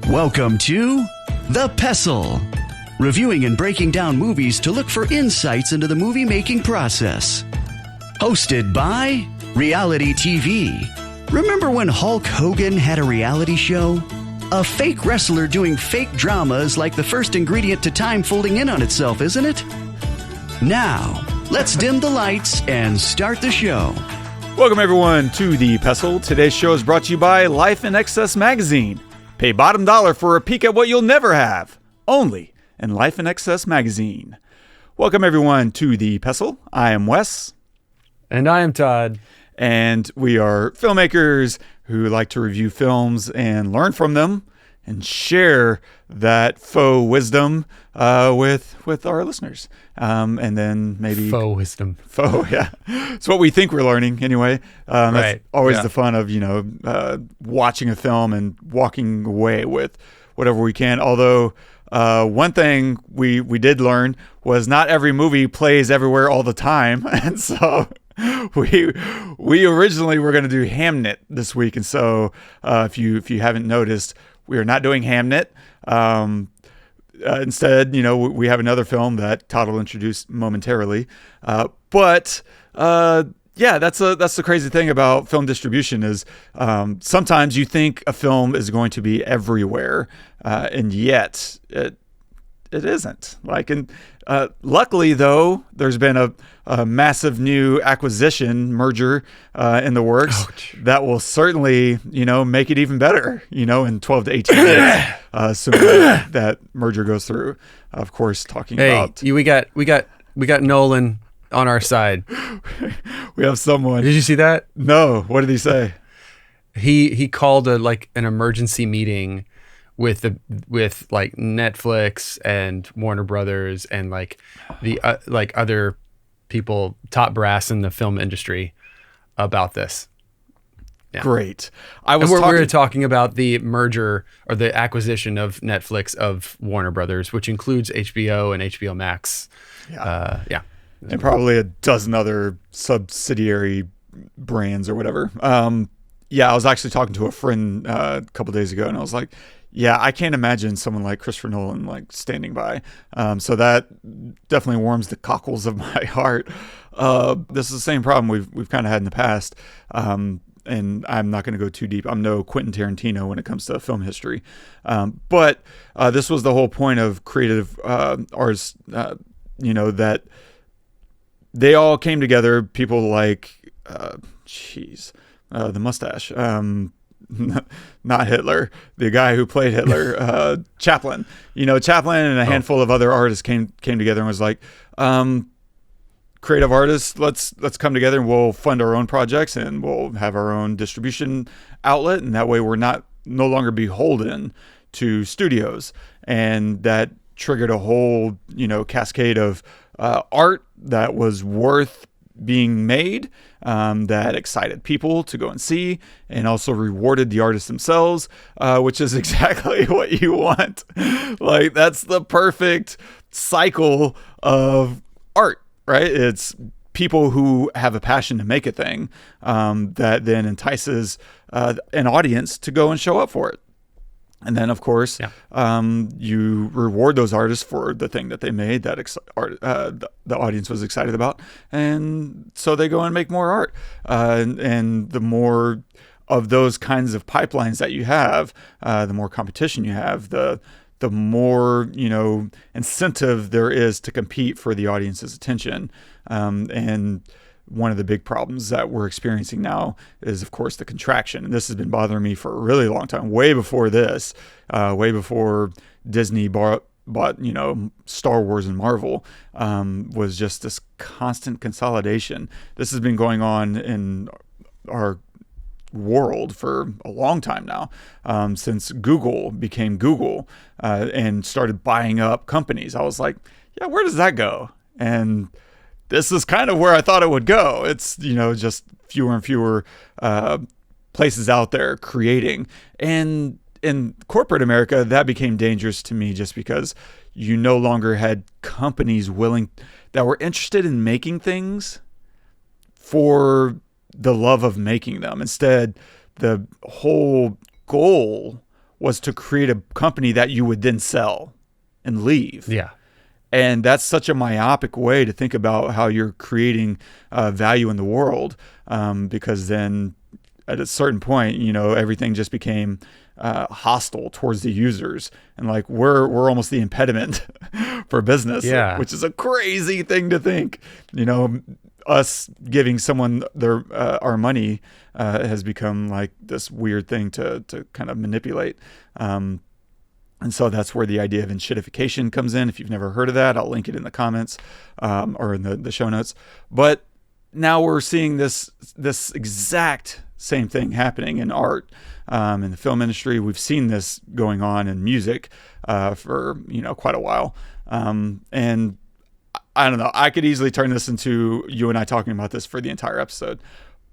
Welcome to The Pestle, reviewing and breaking down movies to look for insights into the movie-making process. Hosted by Reality TV. Remember when Hulk Hogan had a reality show? A fake wrestler doing fake drama is like the first ingredient to time folding in on itself, isn't it? Now, let's dim the lights and start the show. Welcome, everyone, to The Pestle. Today's show is brought to you by Life in Excess magazine. Pay bottom dollar for a peek at what you'll never have, only in Life in Excess magazine. Welcome, everyone, to The Pestle. I am Wes. And I am Todd. And we are filmmakers who like to review films and learn from them and share that faux wisdom with our listeners. And then maybe... Faux wisdom. Faux, yeah. It's what we think we're learning anyway. Right. That's always the fun of, watching a film and walking away with whatever we can. Although one thing we did learn was not every movie plays everywhere all the time. And so... We originally were going to do Hamnet this week, and so if you haven't noticed, we are not doing Hamnet. Instead, we have another film that Todd will introduce momentarily. But that's the crazy thing about film distribution is sometimes you think a film is going to be everywhere, and yet it isn't. Luckily, though, there's been a massive new merger in the works that will certainly, make it even better, in 12 to 18 years, assuming that merger goes through. Of course, talking about... we got Nolan on our side. We have someone. Did you see that? No. What did he say? He called an emergency meeting with Netflix and Warner Brothers and the other people, top brass in the film industry, about this. Yeah. Great. We were talking about the merger or the acquisition of Netflix of Warner Brothers, which includes HBO and HBO Max. Yeah. And probably a dozen other subsidiary brands or whatever. I was actually talking to a friend a couple days ago, and I was like, yeah, I can't imagine someone like Christopher Nolan standing by. So that definitely warms the cockles of my heart. This is the same problem we've kind of had in the past. And I'm not going to go too deep. I'm no Quentin Tarantino when it comes to film history. But this was the whole point of creative artists, that they all came together. People like, the mustache. Not Hitler, the guy who played Hitler, Chaplin. Chaplin and a handful of other artists came together and was like, creative artists, let's come together and we'll fund our own projects and we'll have our own distribution outlet, and that way we're no longer beholden to studios. And that triggered a whole cascade of art that was worth being made, that excited people to go and see, and also rewarded the artists themselves, which is exactly what you want. That's the perfect cycle of art, right? It's people who have a passion to make a thing that then entices an audience to go and show up for it. And then, of course, you reward those artists for the thing that they made that the audience was excited about. And so they go and make more art. And the more of those kinds of pipelines that you have, the more competition you have, the more, incentive there is to compete for the audience's attention. And one of the big problems that we're experiencing now is, of course, the contraction. And this has been bothering me for a really long time, way before this, way before Disney bought Star Wars and Marvel, was just this constant consolidation. This has been going on in our world for a long time now, since Google became Google and started buying up companies. I was like, yeah, where does that go? And this is kind of where I thought it would go. It's, just fewer and fewer places out there creating. And in corporate America, that became dangerous to me just because you no longer had companies that were interested in making things for the love of making them. Instead, the whole goal was to create a company that you would then sell and leave. Yeah. And that's such a myopic way to think about how you're creating value in the world, because then at a certain point, everything just became hostile towards the users, and like we're almost the impediment for business, which is a crazy thing to think. Us giving someone our money has become like this weird thing to kind of manipulate. And so that's where the idea of enshittification comes in. If you've never heard of that, I'll link it in the comments or in the show notes. But now we're seeing this exact same thing happening in art, in the film industry. We've seen this going on in music for quite a while. And I don't know. I could easily turn this into you and I talking about this for the entire episode.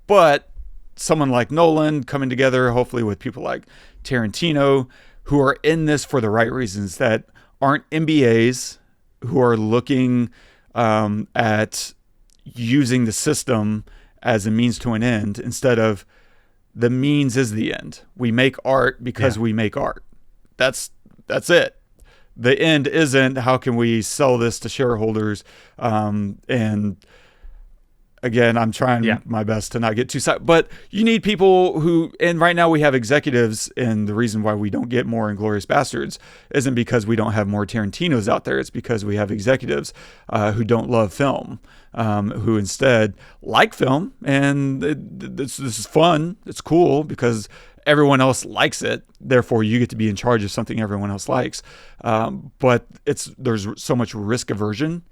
But someone like Nolan coming together, hopefully with people like Tarantino, who are in this for the right reasons, that aren't MBAs, who are looking at using the system as a means to an end instead of the means is the end. We make art because we make art. That's it. The end isn't how can we sell this to shareholders. And again, I'm trying my best to not get too side, but you need people who, and right now we have executives, and the reason why we don't get more Inglorious Basterds isn't because we don't have more Tarantinos out there. It's because we have executives who don't love film, who instead like film, and this is fun. It's cool because everyone else likes it. Therefore, you get to be in charge of something everyone else likes. But there's so much risk aversion.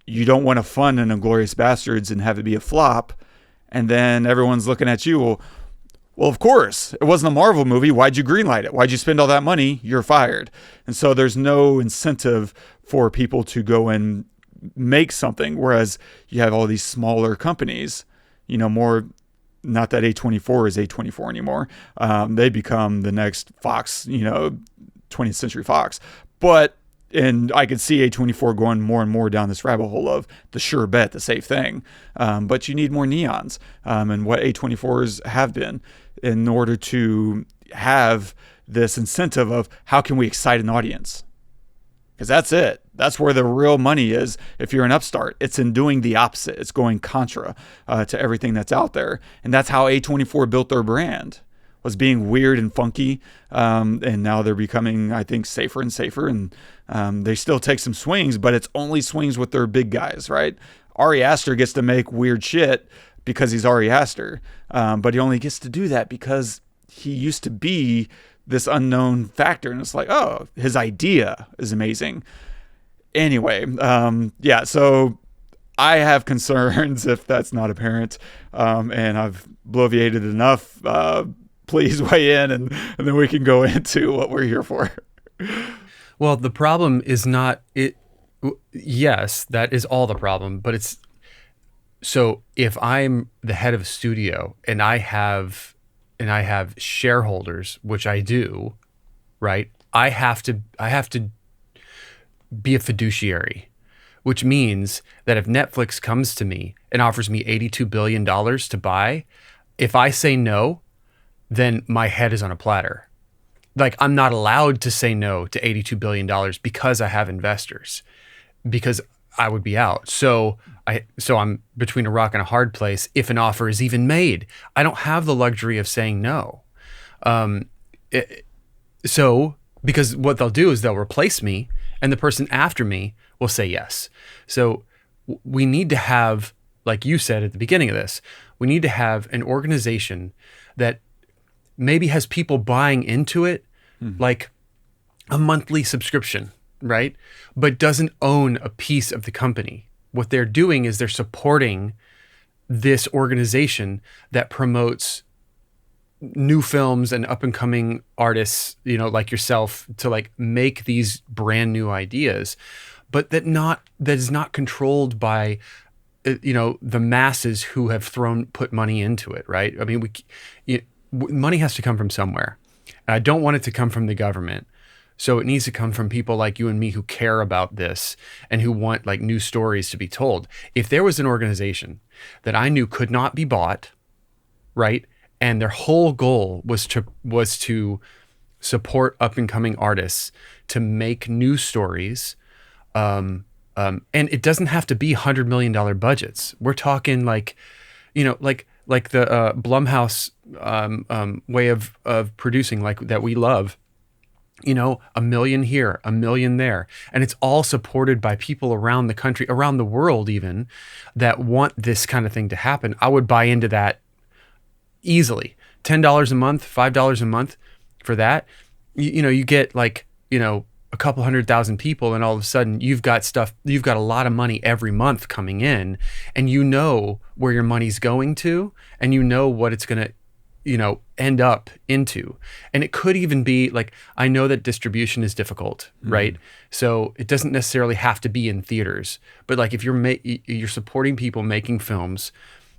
You don't want to fund an Inglorious Basterds and have it be a flop, and then everyone's looking at you. Well, of course, it wasn't a Marvel movie. Why'd you greenlight it? Why'd you spend all that money? You're fired. And so there's no incentive for people to go and make something. Whereas you have all these smaller companies, more. Not that A24 is A24 anymore. They become the next Fox, 20th Century Fox, and I could see A24 going more and more down this rabbit hole of the sure bet, the safe thing. But you need more neons, and what A24s have been, in order to have this incentive of how can we excite an audience? Because that's it. That's where the real money is. If you're an upstart, it's in doing the opposite. It's going contra to everything that's out there. And that's how A24 built their brand, was being weird and funky. And now they're becoming, I think, safer and safer. And they still take some swings, but it's only swings with their big guys, right? Ari Aster gets to make weird shit because he's Ari Aster. But he only gets to do that because he used to be this unknown factor. And it's like, oh, his idea is amazing. Anyway, so I have concerns if that's not apparent. And I've bloviated enough. Please weigh in, and then we can go into what we're here for. Well, the problem is not it. Yes, that is all the problem. But it's so if I'm the head of a studio and I have shareholders, which I do, right? I have to be a fiduciary, which means that if Netflix comes to me and offers me $82 billion to buy, if I say no, then my head is on a platter. Like, I'm not allowed to say no to $82 billion because I have investors, because I would be out. So I'm between a rock and a hard place if an offer is even made. I don't have the luxury of saying no. Because what they'll do is they'll replace me, and the person after me will say yes. So we need to have, like you said at the beginning of this, we need to have an organization that maybe has people buying into it, like a monthly subscription, right? But doesn't own a piece of the company. What they're doing is they're supporting this organization that promotes new films and up and coming artists, like yourself, to like make these brand new ideas, but that is not controlled by, the masses who have put money into it. Right. I mean, money has to come from somewhere. And I don't want it to come from the government. So it needs to come from people like you and me who care about this and who want like new stories to be told. If there was an organization that I knew could not be bought, right, and their whole goal was to support up and coming artists, to make new stories. And it doesn't have to be $100 million budgets. We're talking like the Blumhouse way of producing, like that we love. $1 million here, $1 million there. And it's all supported by people around the country, around the world even, that want this kind of thing to happen. I would buy into that easily. $10 a month, $5 a month for that. You get a couple 100,000 people, and all of a sudden you've got a lot of money every month coming in, and where your money's going to, and what it's going to end up into. And it could even be like, I know that distribution is difficult, right? So it doesn't necessarily have to be in theaters, but like if you're supporting people making films,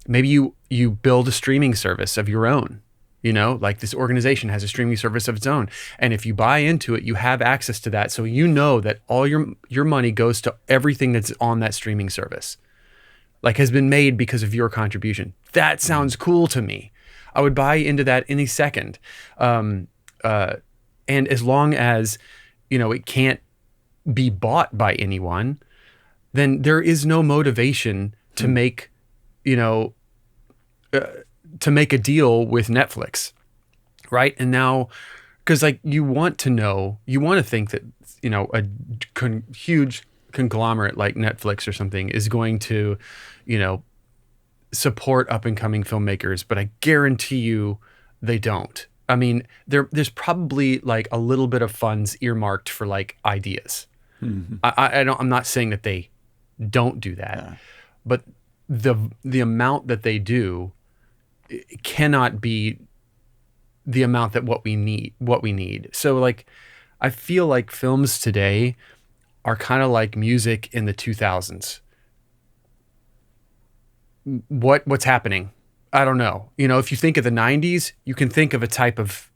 maybe you build a streaming service of your own. Like this organization has a streaming service of its own. And if you buy into it, you have access to that. So that all your money goes to everything that's on that streaming service, like has been made because of your contribution. That sounds cool to me. I would buy into that any second. And as long as, it can't be bought by anyone, then there is no motivation to make, to make a deal with Netflix, right? And now, because like you want to think that, a huge conglomerate like Netflix or something is going to, support up and coming filmmakers, but I guarantee you they don't. I mean, there's probably like a little bit of funds earmarked for like ideas. Mm-hmm. I'm not saying that they don't do that, but the amount that they do, it cannot be the amount that what we need. So like, I feel like films today are kind of like music in the 2000s. What's happening? I don't know. If you think of the 90s, you can think of a type of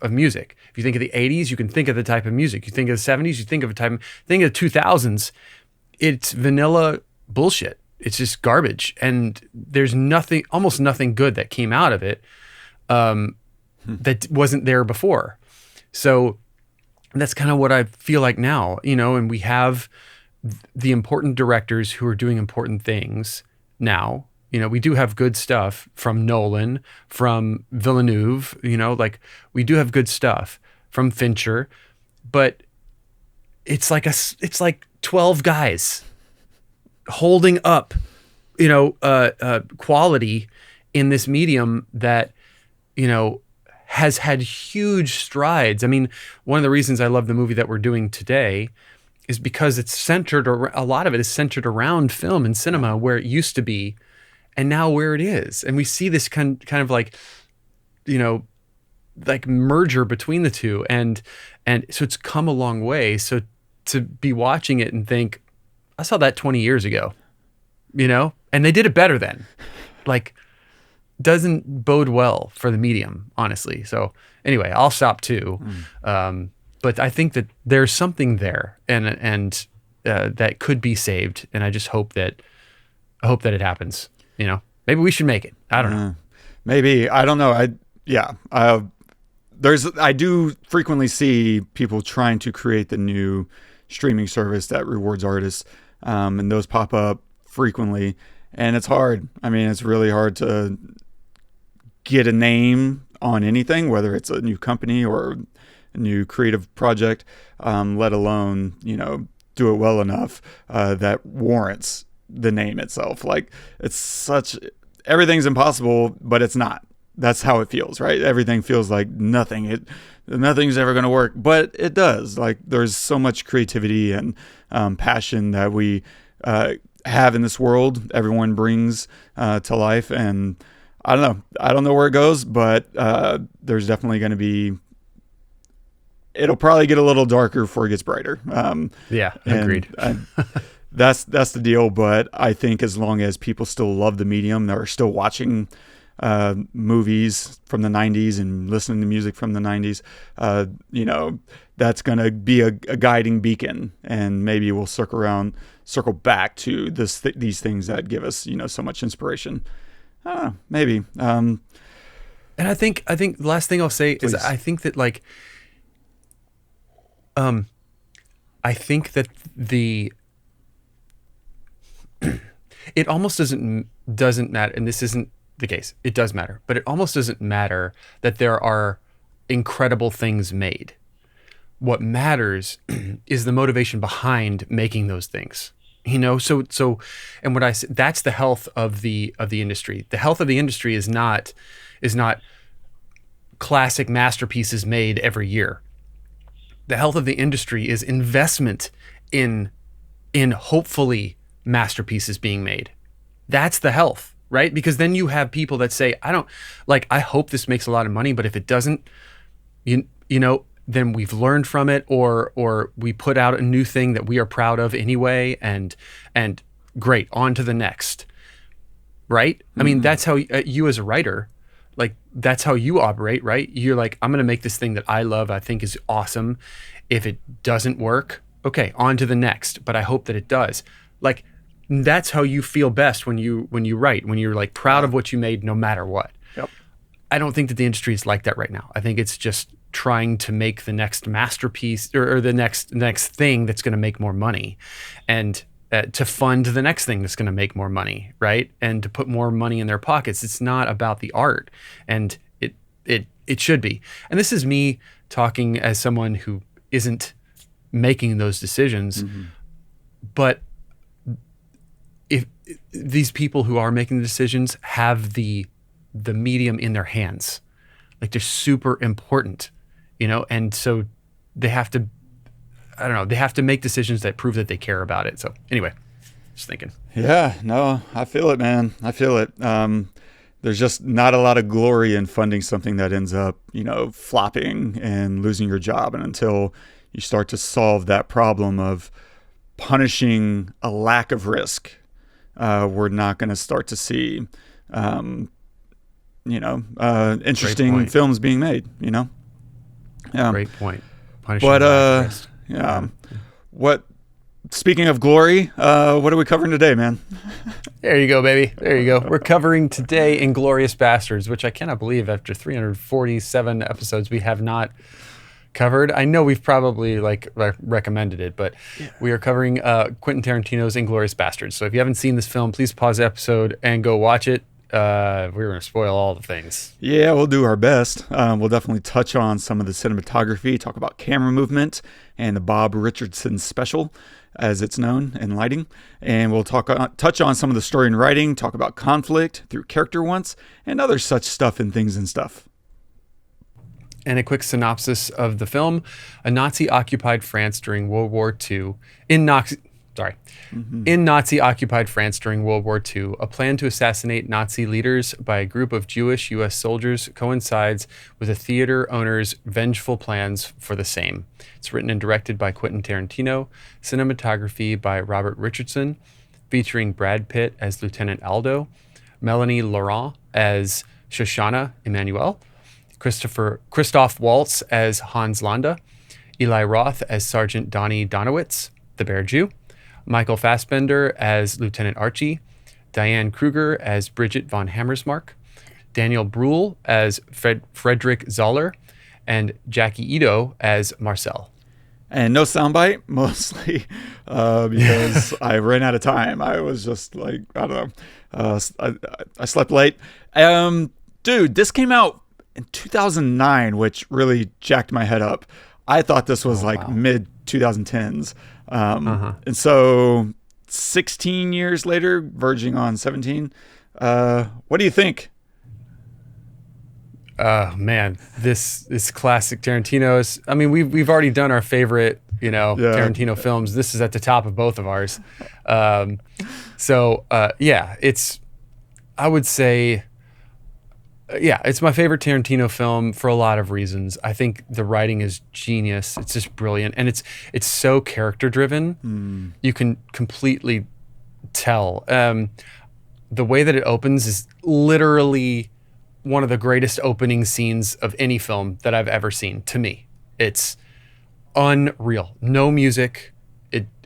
music. If you think of the 80s, you can think of the type of music. You think of the 70s, you think of think of the 2000s, it's vanilla bullshit. It's just garbage. And there's almost nothing good that came out of it that wasn't there before. So that's kind of what I feel like now, and we have the important directors who are doing important things now. We do have good stuff from Nolan, from Villeneuve, like we do have good stuff from Fincher, but it's like 12 guys holding up, quality in this medium that, has had huge strides. I mean, one of the reasons I love the movie that we're doing today is because a lot of it is centered around film and cinema, where it used to be, and now where it is. And we see this kind of like, like merger between the two. And so it's come a long way. So to be watching it and think, I saw that 20 years ago, and they did it better then, like, doesn't bode well for the medium, honestly. So anyway, I'll stop too. But I think that there's something there and that could be saved. And I just hope that it happens. Maybe we should make it. I don't know. Maybe. I don't know. I do frequently see people trying to create the new streaming service that rewards artists. And those pop up frequently, and it's hard. I mean, it's really hard to get a name on anything, whether it's a new company or a new creative project, let alone, do it well enough that warrants the name itself. Like, everything's impossible, but it's not. That's how it feels, right? Everything feels like nothing's ever going to work, but it does. Like, there's so much creativity and passion that we have in this world. Everyone brings to life, and I don't know where it goes, but there's definitely going to be. It'll probably get a little darker before it gets brighter. Agreed. That's the deal. But I think as long as people still love the medium, they're still watching movies from the 90s and listening to music from the 90s, that's going to be a guiding beacon, and maybe we'll circle back to these things that give us, so much inspiration. I don't know, maybe. And I think the last thing I'll say is I think that like, I think that it almost doesn't matter, and this isn't the case. It does matter, but it almost doesn't matter that there are incredible things made. What matters is the motivation behind making those things. You know, so and what I say, that's the health of the industry. The health of the industry is not classic masterpieces made every year. The health of the industry is investment in hopefully masterpieces being made. That's the health, right? Because then you have people that say, I hope this makes a lot of money, but if it doesn't, you know, then we've learned from it, or we put out a new thing that we are proud of anyway, and great, on to the next, right? I mean, that's how you as a writer, like, that's how you operate, right? You're like, I'm going to make this thing that I love, I think is awesome. If it doesn't work, okay, on to the next, but I hope that it does. Like, that's how you feel best when you write, when you're like proud of what you made no matter what. Yep. I don't think that the industry is like that right now. I think it's just trying to make the next masterpiece or the next thing that's going to make more money, and to fund the next thing that's going to make more money, right? And to put more money in their pockets. It's not about the art, and it should be. And this is me talking as someone who isn't making those decisions, but if these people who are making the decisions have the medium in their hands, like, they're super important, you know, and so they have to, I don't know, they have to make decisions that prove that they care about it. So anyway, just thinking. Yeah, no, I feel it, man. I feel it. There's just not a lot of glory in funding something that ends up, you know, flopping and losing your job. And until you start to solve that problem of punishing a lack of risk, we're not going to start to see, interesting films being made, you know? Great point. Punishing lack of risk. Speaking of glory, what are we covering today, man? There you go, baby. There you go. We're covering today Inglorious Basterds, which I cannot believe after 347 episodes we have not covered. I know we've probably recommended it, but we are covering Quentin Tarantino's Inglorious Basterds. So if you haven't seen this film, please pause the episode and go watch it. We're going to spoil all the things. Yeah, we'll do our best. We'll definitely touch on some of the cinematography, talk about camera movement and the Bob Richardson special, as it's known, in lighting. And we'll touch on some of the story and writing, talk about conflict through character wants, and other such stuff and things and stuff. And a quick synopsis of the film. A Nazi-occupied France during World War II. In Nazi-occupied France during World War II, a plan to assassinate Nazi leaders by a group of Jewish U.S. soldiers coincides with a theater owner's vengeful plans for the same. It's written and directed by Quentin Tarantino. Cinematography by Robert Richardson, featuring Brad Pitt as Lieutenant Aldo, Melanie Laurent as Shoshana Emmanuelle, Christoph Waltz as Hans Landa, Eli Roth as Sergeant Donnie Donowitz, the Bear Jew, Michael Fassbender as Lieutenant Archie, Diane Kruger as Bridget von Hammersmark, Daniel Bruhl as Frederick Zoller, and Jacky Ido as Marcel. And no soundbite, mostly because I ran out of time. I was just like, I don't know. I slept late. Dude, this came out in 2009, which really jacked my head up. I thought this was mid 2010s. And so 16 years later, verging on 17, what do you think? Man, this classic Tarantino is, I mean, we've already done our favorite, Tarantino films. This is at the top of both of ours. It's, I would say, it's my favorite Tarantino film for a lot of reasons. I think the writing is genius. It's just brilliant. And it's so character driven. You can completely tell. The way that it opens is literally one of the greatest opening scenes of any film that I've ever seen, to me. It's unreal. No music.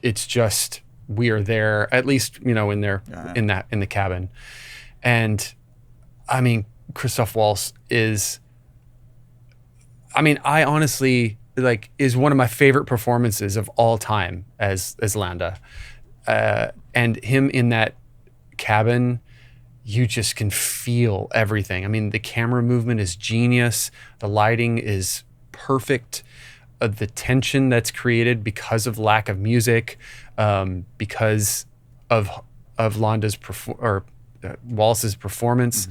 It's just, we are there, at least, in the cabin. And I mean, Christoph Waltz is, I mean, I honestly like is one of my favorite performances of all time as Landa, and him in that cabin. You just can feel everything. I mean, the camera movement is genius. The lighting is perfect. The tension that's created because of lack of music, because of Landa's Waltz's performance,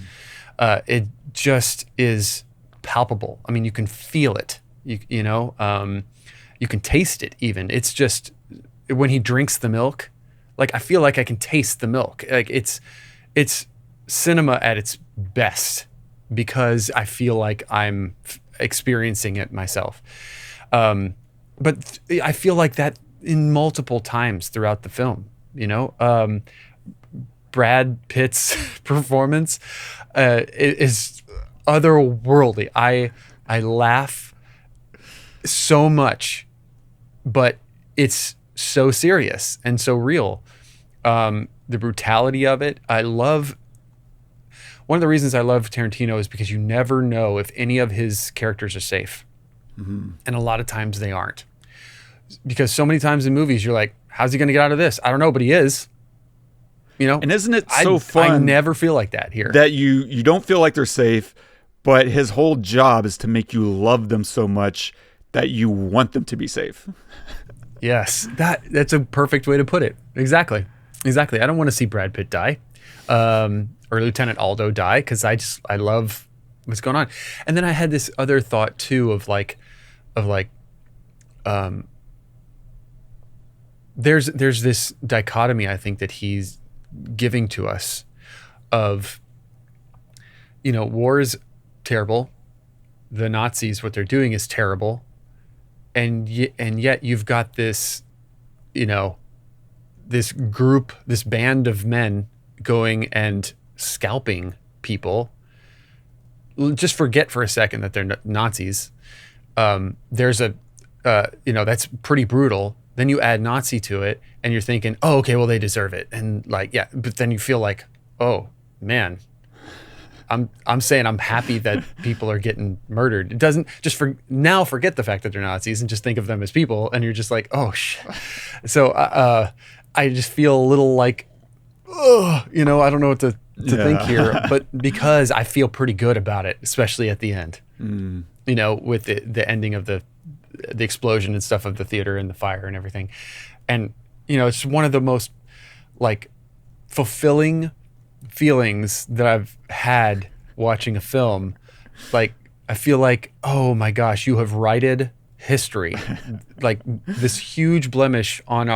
it just is palpable. I mean, you can feel it. You know, you can taste it even. It's just when he drinks the milk, like I feel like I can taste the milk. Like it's cinema at its best because I feel like I'm experiencing it myself. But I feel like that in multiple times throughout the film, you know. Brad Pitt's performance is otherworldly. I laugh so much, but it's so serious and so real. The brutality of it, I love. One of the reasons I love Tarantino is because you never know if any of his characters are safe. Mm-hmm. And a lot of times they aren't. Because so many times in movies, you're like, how's he going to get out of this? I don't know, but he is. You know? And isn't it so fun? I never feel like that here. That you don't feel like they're safe, but his whole job is to make you love them so much that you want them to be safe. Yes, that's a perfect way to put it. Exactly. I don't want to see Brad Pitt die. Or Lieutenant Aldo die, because I love what's going on. And then I had this other thought too of there's this dichotomy I think that he's giving to us of, you know, war is terrible, the Nazis, what they're doing is terrible, and yet you've got this, you know, this group, this band of men going and scalping people. Just forget for a second that they're Nazis. There's a, you know, that's pretty brutal. Then you add Nazi to it and you're thinking, oh, okay, well, they deserve it. And like, yeah, but then you feel like, oh man, I'm saying I'm happy that people are getting murdered. It doesn't just forget the fact that they're Nazis and just think of them as people. And you're just like, oh, so I just feel a little like, oh, you know, I don't know what to think here, but because I feel pretty good about it, especially at the end, you know, with the ending of the explosion and stuff of the theater and the fire and everything. And, you know, it's one of the most like fulfilling feelings that I've had watching a film. Like, I feel like, oh my gosh, you have righted history. Like this huge blemish on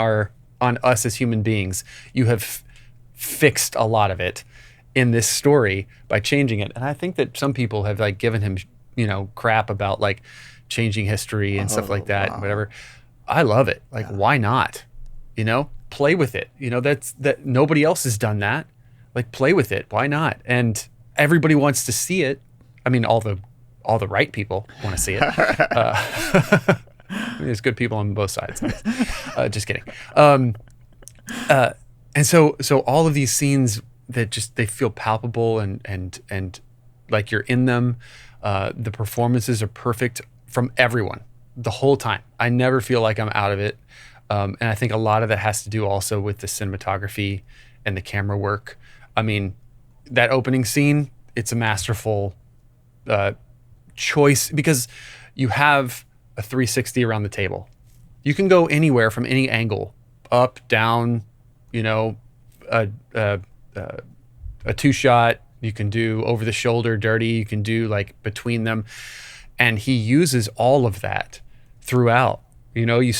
us as human beings. You have fixed a lot of it in this story by changing it. And I think that some people have like given him, you know, crap about like changing history and stuff like that, whatever. I love it. Like, why not? You know, play with it. You know, that nobody else has done that. Like, play with it. Why not? And everybody wants to see it. I mean, all the right people want to see it. I mean, there's good people on both sides. Just kidding. And so all of these scenes that just, they feel palpable and like you're in them. The performances are perfect from everyone the whole time. I never feel like I'm out of it. And I think a lot of that has to do also with the cinematography and the camera work. I mean, that opening scene, it's a masterful choice because you have a 360 around the table. You can go anywhere from any angle, up, down, you know, a two shot. You can do over the shoulder, dirty. You can do like between them. And he uses all of that throughout. You know, you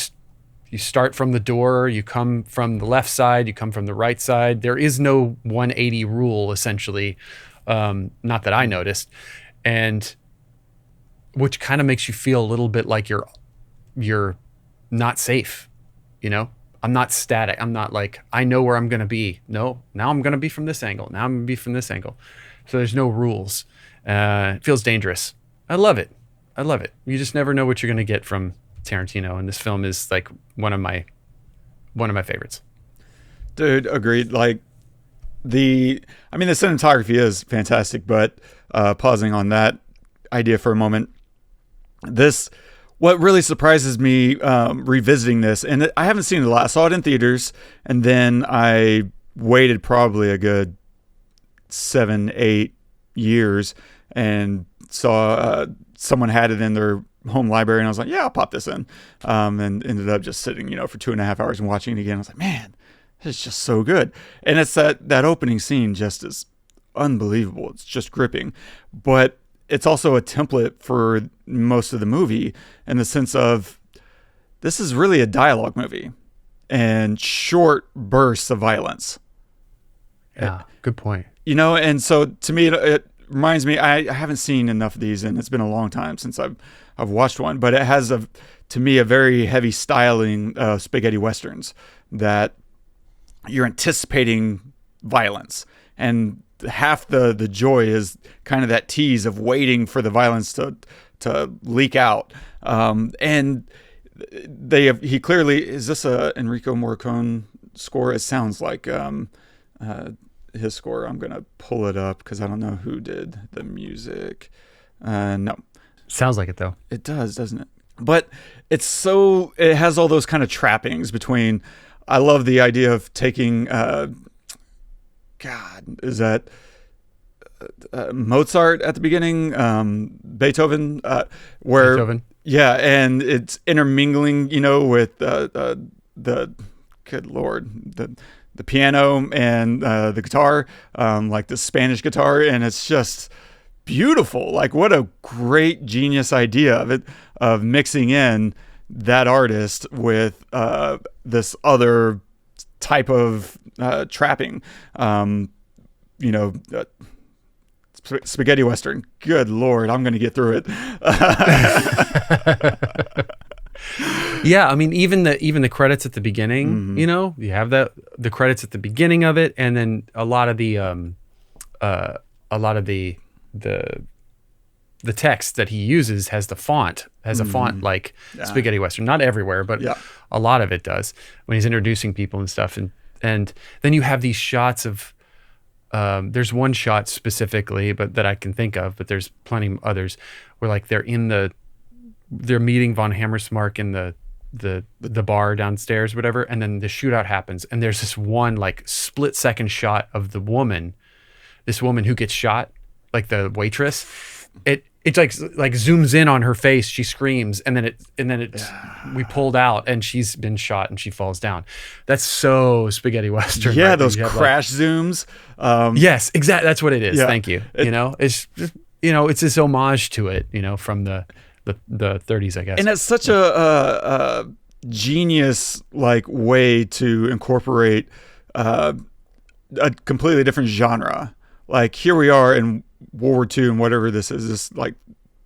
start from the door, you come from the left side, you come from the right side. There is no 180 rule, essentially, not that I noticed, and which kind of makes you feel a little bit like you're not safe. You know, I'm not static. I'm not like, I know where I'm going to be. No, now I'm going to be from this angle. Now I'm going to be from this angle. So there's no rules. It feels dangerous. I love it. You just never know what you're going to get from Tarantino, and this film is like one of my favorites. Dude, agreed. Like the cinematography is fantastic, but pausing on that idea for a moment. What really surprises me revisiting this, and I haven't seen it a lot. I saw it in theaters, and then I waited probably a good 7-8 years and saw someone had it in their home library, and I was like, yeah, I'll pop this in, and ended up just sitting, for 2.5 hours and watching it again. I was like, man, it's just so good. And it's that opening scene just is unbelievable. It's just gripping, but it's also a template for most of the movie in the sense of this is really a dialogue movie and short bursts of violence. Yeah, good point. And so to me, it reminds me, I haven't seen enough of these, and it's been a long time since I've watched one, but it has to me a very heavy styling of spaghetti westerns that you're anticipating violence, and half the joy is kind of that tease of waiting for the violence to leak out. And he clearly, is this a Enrico Morricone score? It sounds like his score. I'm gonna pull it up because I don't know who did the music. No, sounds like it though. It does, doesn't it? But it has all those kind of trappings between. I love the idea of taking. Is that Mozart at the beginning? Beethoven, Beethoven. Yeah, and it's intermingling, with the good Lord, the piano and the guitar, like the Spanish guitar, and it's just beautiful. Like, what a great genius idea of mixing in that artist with this other type of trapping. Spaghetti western. Good Lord, I'm going to get through it. Yeah, I mean, even the credits at the beginning, Mm-hmm. you have the credits at the beginning of it, and then a lot of the text that he uses has a font like spaghetti western. Not everywhere, but a lot of it does when he's introducing people and stuff. And then you have these shots of. There's one shot specifically, but that I can think of, but there's plenty others where like they're meeting von Hammersmark in the bar downstairs, whatever, and then the shootout happens, and there's this one like split second shot of this woman who gets shot, like the waitress. It like zooms in on her face, she screams, and then we pulled out and she's been shot and she falls down. That's so spaghetti western. Yeah, right? those crash zooms. Yes, exactly. That's what it is. Yeah. Thank you. It's just, it's this homage to it, from the 30s, I guess. And it's such a genius like way to incorporate a completely different genre. Like, here we are in World War II and whatever this is, this like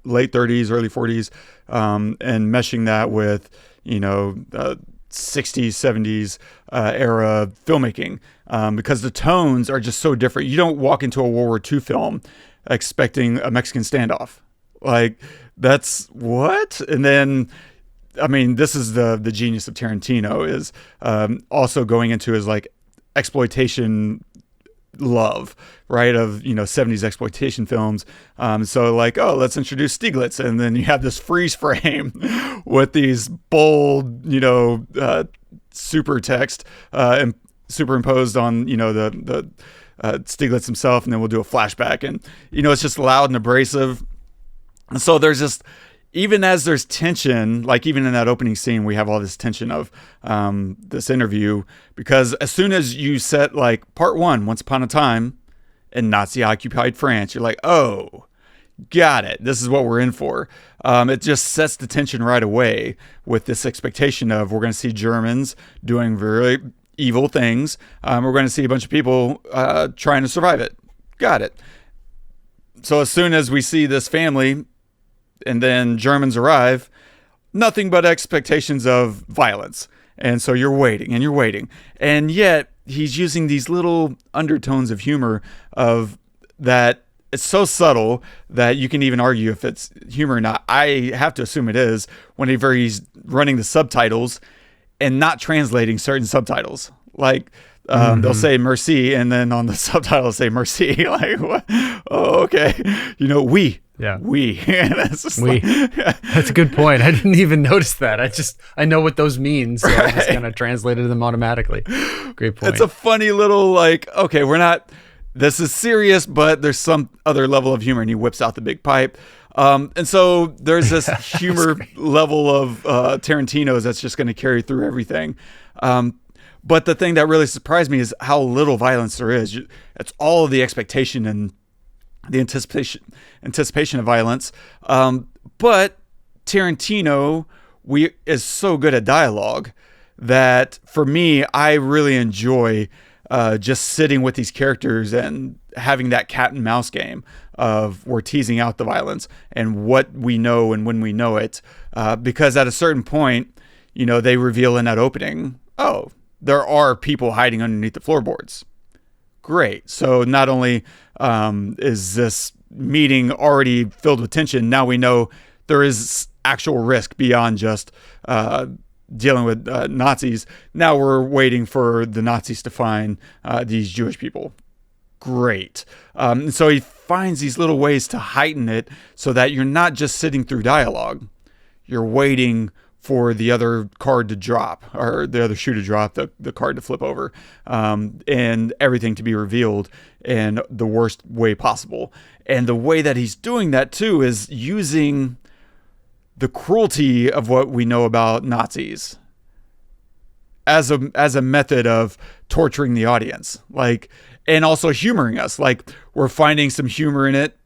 late 30s, early 40s, and meshing that with, 60s, 70s era filmmaking, because the tones are just so different. You don't walk into a World War II film expecting a Mexican standoff. Like, that's what? And then, I mean, this is the genius of Tarantino, is also going into his like exploitation love, right, of 70s exploitation films. So like, let's introduce Stieglitz, and then you have this freeze frame with these bold super text and superimposed on the Stieglitz himself, and then we'll do a flashback, and it's just loud and abrasive. And so there's just, even as there's tension, like even in that opening scene, we have all this tension of this interview, because as soon as you set like part one, Once Upon a Time in Nazi occupied France, you're like, oh, got it. This is what we're in for. It just sets the tension right away with this expectation of, we're going to see Germans doing very evil things. We're going to see a bunch of people trying to survive it. Got it. So as soon as we see this family, and then Germans arrive, nothing but expectations of violence. And so you're waiting and you're waiting. And yet he's using these little undertones of humor of that. It's so subtle that you can even argue if it's humor or not. I have to assume it is, whenever he's running the subtitles and not translating certain subtitles. Like, they'll say merci, and then on the subtitle say merci. Like, what? Oh, okay. We. Yeah. We. That's just we. That's a good point. I didn't even notice that. I know what those mean, so I just kind of translated them automatically. Great point. It's a funny little, like, okay, this is serious, but there's some other level of humor, and he whips out the big pipe. And so there's this humor level of Tarantino's that's just going to carry through everything. But the thing that really surprised me is how little violence there is. It's all of the expectation and the anticipation of violence. But Tarantino is so good at dialogue that for me, I really enjoy just sitting with these characters and having that cat and mouse game of we're teasing out the violence and what we know and when we know it. Because at a certain point, they reveal in that opening, oh, there are people hiding underneath the floorboards. Great. So not only is this meeting already filled with tension, now we know there is actual risk beyond just dealing with Nazis. Now we're waiting for the Nazis to find these Jewish people. Great. And so he finds these little ways to heighten it so that you're not just sitting through dialogue. You're waiting for the other card to drop, or the other shoe to drop, the card to flip over, and everything to be revealed in the worst way possible. And the way that he's doing that too is using the cruelty of what we know about Nazis as a method of torturing the audience, like, and also humoring us. Like, we're finding some humor in it,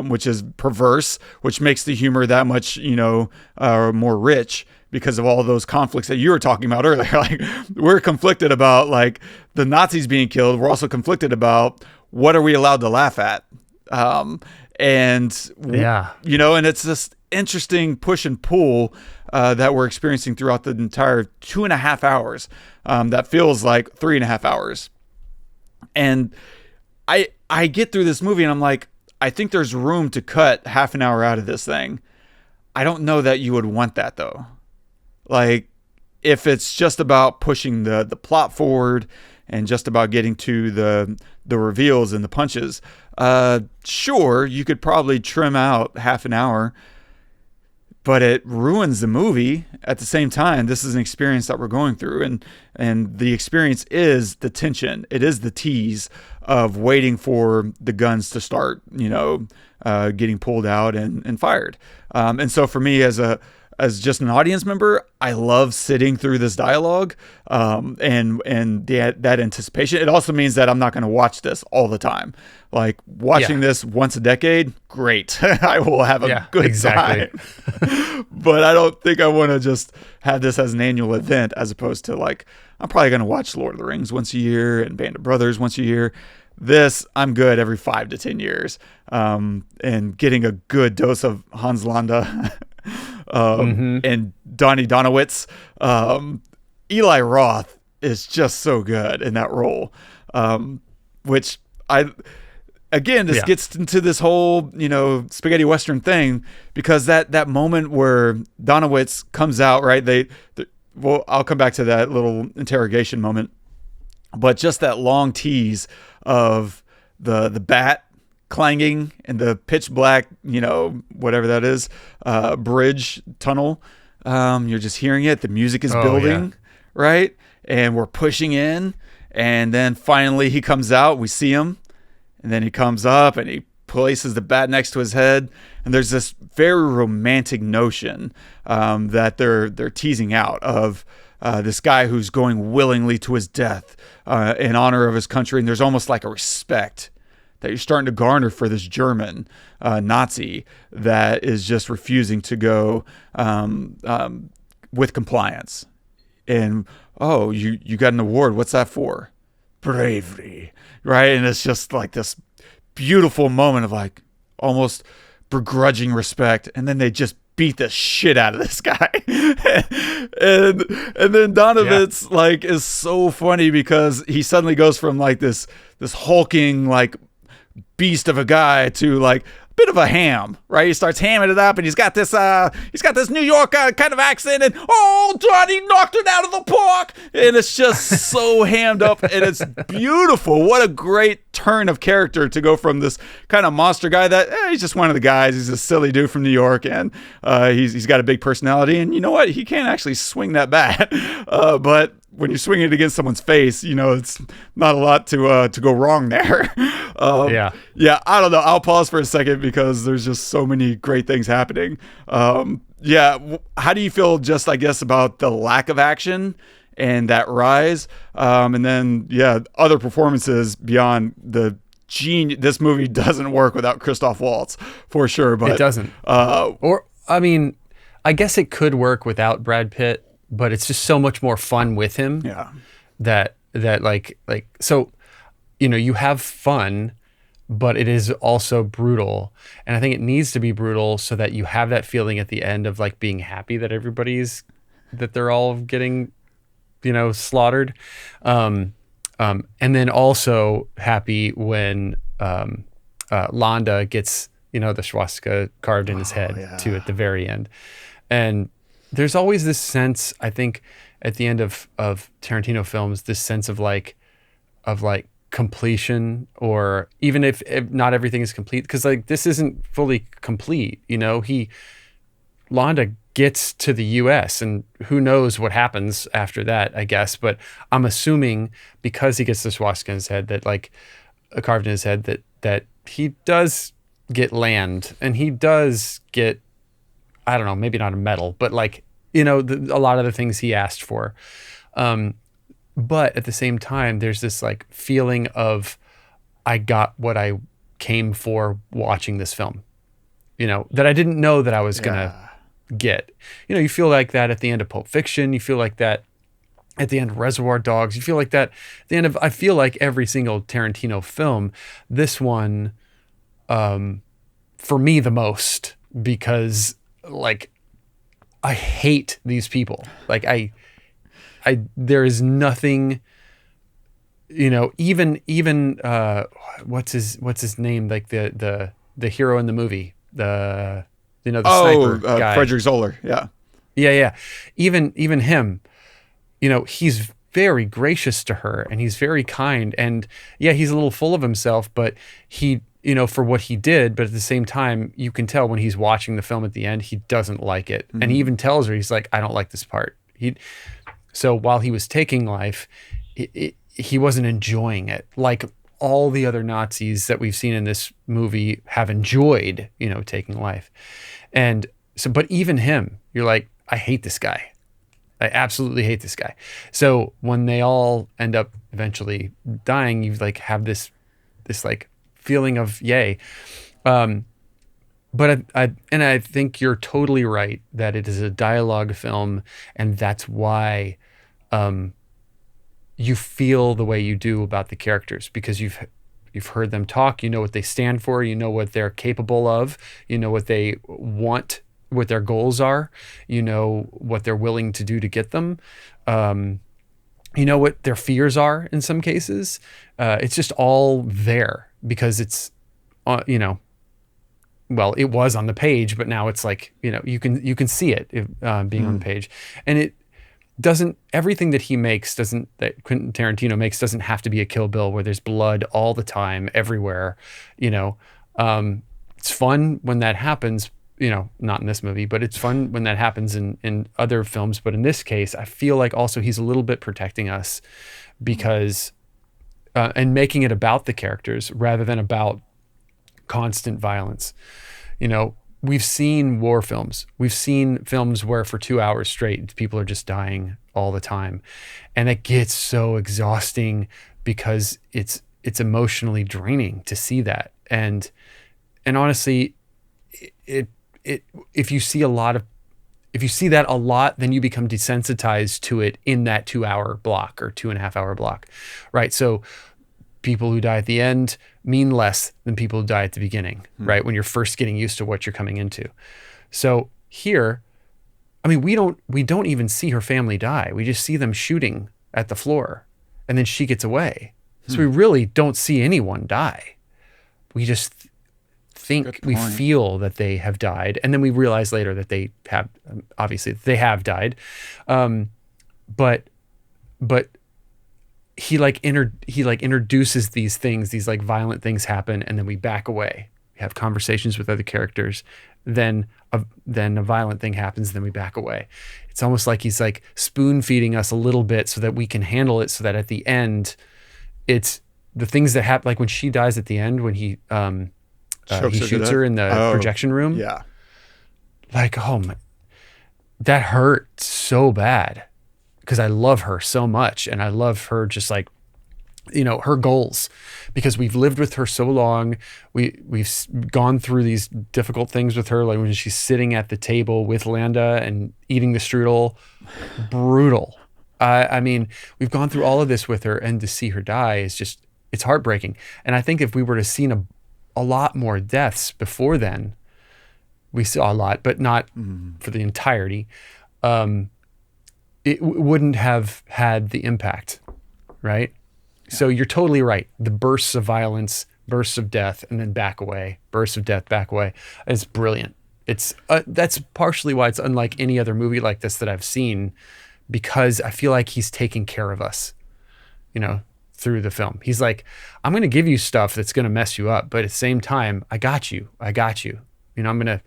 which is perverse, which makes the humor that much, more rich because of all those conflicts that you were talking about earlier. Like, we're conflicted about like the Nazis being killed. We're also conflicted about what are we allowed to laugh at? And it's this interesting push and pull that we're experiencing throughout the entire 2.5 hours. That feels like 3.5 hours. And I get through this movie and I'm like, I think there's room to cut half an hour out of this thing. I don't know that you would want that though. Like, if it's just about pushing the plot forward and just about getting to the reveals and the punches, sure, you could probably trim out half an hour, but it ruins the movie at the same time. This is an experience that we're going through, and the experience is the tension. It is the tease of waiting for the guns to start, getting pulled out and fired. And so for me, as just an audience member, I love sitting through this dialogue, and that anticipation. It also means that I'm not going to watch this all the time. Like, watching this once a decade, great. I will have a good time. But I don't think I want to just have this as an annual event, as opposed to, like, I'm probably going to watch Lord of the Rings once a year and Band of Brothers once a year. This, I'm good every 5 to 10 years, and getting a good dose of Hans Landa and Donnie Donowitz. Eli Roth is just so good in that role, which this gets into this whole, spaghetti Western thing, because that moment where Donowitz comes out, right? Well, I'll come back to that little interrogation moment, but just that long tease of the bat clanging and the pitch black, whatever that is, bridge tunnel. You're just hearing it. The music is building, right? And we're pushing in, and then finally he comes out. We see him, and then he comes up and he places the bat next to his head. And there's this very romantic notion that they're teasing out of this guy who's going willingly to his death in honor of his country. And there's almost like a respect that you're starting to garner for this German Nazi that is just refusing to go with compliance. And, oh, you got an award. What's that for? Bravery, right? And it's just like this beautiful moment of like almost begrudging respect. And then they just beat the shit out of this guy. and then Donowitz like is so funny because he suddenly goes from like this hulking like beast of a guy to like bit of a ham, right? He starts hamming it up, and he's got this New York kind of accent, and Donnie knocked it out of the park, and it's just so hammed up, and it's beautiful. What a great turn of character to go from this kind of monster guy that he's just one of the guys. He's a silly dude from New York, and he's got a big personality, and you know what? He can't actually swing that bat, but when you swing it against someone's face, it's not a lot to go wrong there. Yeah, I don't know. I'll pause for a second because there's just so many great things happening. How do you feel just, I guess, about the lack of action and that rise? And then, other performances beyond the genius. This movie doesn't work without Christoph Waltz, for sure. But it doesn't. I guess it could work without Brad Pitt, but it's just so much more fun with him. Yeah. That so, you have fun, but it is also brutal. And I think it needs to be brutal so that you have that feeling at the end of like being happy that that they're all getting, slaughtered. And then also happy when Landa gets, the swastika carved in his head too at the very end. And there's always this sense, I think, at the end of Tarantino films, this sense of completion, or even if not everything is complete, because this isn't fully complete. Landa gets to the U.S. and who knows what happens after that, I guess. But I'm assuming because he gets the swastika in his head, that carved in his head, that he does get land, and he does get, I don't know, maybe not a medal, but a lot of the things he asked for. But at the same time, there's this feeling of, I got what I came for watching this film, that I didn't know that I was going to get. You feel like that at the end of Pulp Fiction. You feel like that at the end of Reservoir Dogs. You feel like that at the end of, I feel like every single Tarantino film. This one, for me the most, because I hate these people. There is nothing, even what's his name? The hero in the movie, the sniper guy. Frederick Zoller. Yeah. Even him, he's very gracious to her, and he's very kind, and he's a little full of himself, but he, for what he did, but at the same time, you can tell when he's watching the film at the end, he doesn't like it. Mm-hmm. And he even tells her, he's like, I don't like this part. So while he was taking life, he wasn't enjoying it. Like all the other Nazis that we've seen in this movie have enjoyed, taking life. And so, but even him, you're like, I hate this guy. I absolutely hate this guy. So when they all end up eventually dying, you have this feeling of yay. But I think you're totally right that it is a dialogue film, and that's why you feel the way you do about the characters, because you've heard them talk, what they stand for, what they're capable of, what they want, what their goals are, what they're willing to do to get them, what their fears are in some cases. It's just all there because it's well, it was on the page, but now it's you can see it being on the page. And it doesn't, everything that that Quentin Tarantino makes doesn't have to be a Kill Bill where there's blood all the time, everywhere. It's fun when that happens, not in this movie, but it's fun when that happens in other films. But in this case, I feel like also he's a little bit protecting us because, and making it about the characters rather than about constant violence. We've seen war films. We've seen films where for 2 hours straight, people are just dying all the time. And it gets so exhausting because it's emotionally draining to see that. And honestly, if you see that a lot, then you become desensitized to it in that 2 hour block or 2.5 hour block. Right. So people who die at the end mean less than people who die at the beginning, right? When you're first getting used to what you're coming into. So here, I mean, we don't even see her family die. We just see them shooting at the floor, and then she gets away. So we really don't see anyone die. We just think we feel that they have died, and then we realize later that they have, obviously they have died. But he introduces these things, these like violent things happen, and then we back away. We have conversations with other characters. Then a violent thing happens, then we back away. It's almost like he's like spoon feeding us a little bit so that we can handle it, so that at the end, it's the things that happen, like when she dies at the end, when he shoots her in the projection room. Yeah. Like, oh my, that hurt so bad, because I love her so much, and I love her just like, you know, her goals, because we've lived with her so long. We've gone through these difficult things with her, like when she's sitting at the table with Landa and eating the strudel. Brutal. I mean, we've gone through all of this with her, and to see her die is just, it's heartbreaking. And I think if we were to see a lot more deaths before then, we saw a lot, but not for the entirety, it wouldn't have had the impact, right? Yeah. So you're totally right. The bursts of violence, bursts of death, and then back away, bursts of death, back away. It's brilliant. It's that's partially why it's unlike any other movie like this that I've seen, because I feel like he's taking care of us, you know, through the film. He's like, I'm going to give you stuff that's going to mess you up, but at the same time, I got you. You know, I'm going to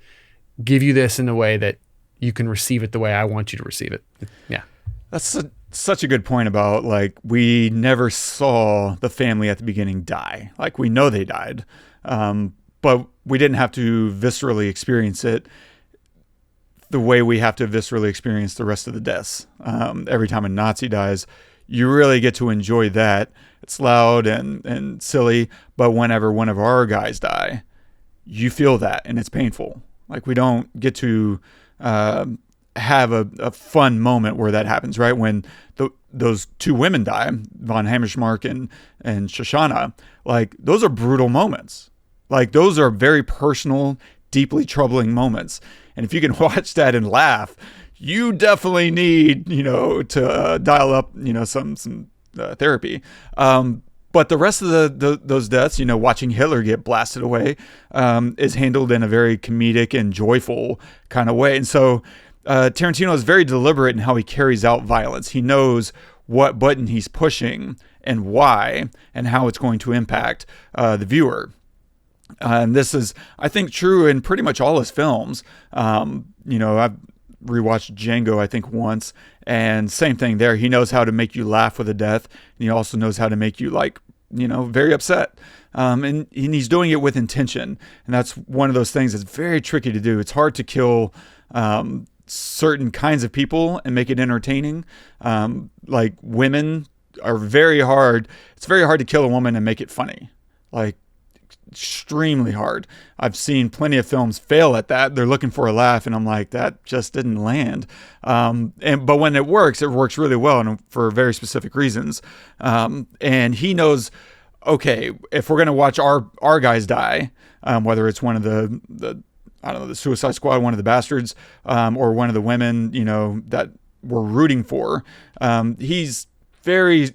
give you this in a way that you can receive it the way I want you to receive it. Yeah. That's such a good point about, like, we never saw the family at the beginning die. Like, we know they died, but we didn't have to viscerally experience it the way we have to viscerally experience the rest of the deaths. Every time a Nazi dies, you really get to enjoy that. It's loud and silly, but whenever one of our guys die, you feel that, and it's painful. Like, we don't get to have a fun moment where that happens, right? When those two women die, von Hammersmark and Shoshana, like, those are brutal moments. Like, those are very personal, deeply troubling moments. And if you can watch that and laugh, you definitely need, you know, to dial up, you know, some therapy. But the rest of those deaths, you know, watching Hitler get blasted away, is handled in a very comedic and joyful kind of way. And so Tarantino is very deliberate in how he carries out violence. He knows what button he's pushing and why, and how it's going to impact the viewer. And this is, I think, true in pretty much all his films. You know, I've rewatched Django, I think, once, and same thing there. He knows how to make you laugh with a death, and he also knows how to make you, like, you know, very upset. And he's doing it with intention, and that's one of those things that's very tricky to do. It's hard to kill certain kinds of people and make it entertaining. Like, women are very hard. It's very hard to kill a woman and make it funny. Like, extremely hard. I've seen plenty of films fail at that. They're looking for a laugh, and I'm like, that just didn't land. But when it works really well, and for very specific reasons. And he knows, okay, if we're gonna watch our guys die, whether it's one of the I don't know, the Suicide Squad, one of the bastards, or one of the women, you know, that we're rooting for, he's very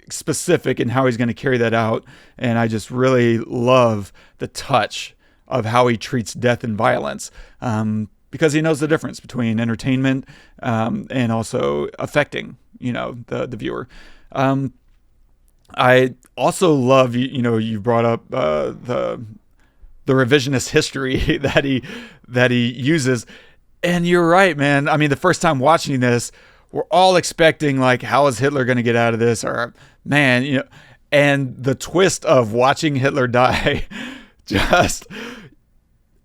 specific in how he's going to carry that out. And I just really love the touch of how he treats death and violence, because he knows the difference between entertainment and also affecting, you know, the viewer. I also love, you know, you brought up the revisionist history that he uses, and you're right, man. I mean, the first time watching this, we're all expecting, like, how is Hitler going to get out of this? Or, man, you know, and the twist of watching Hitler die just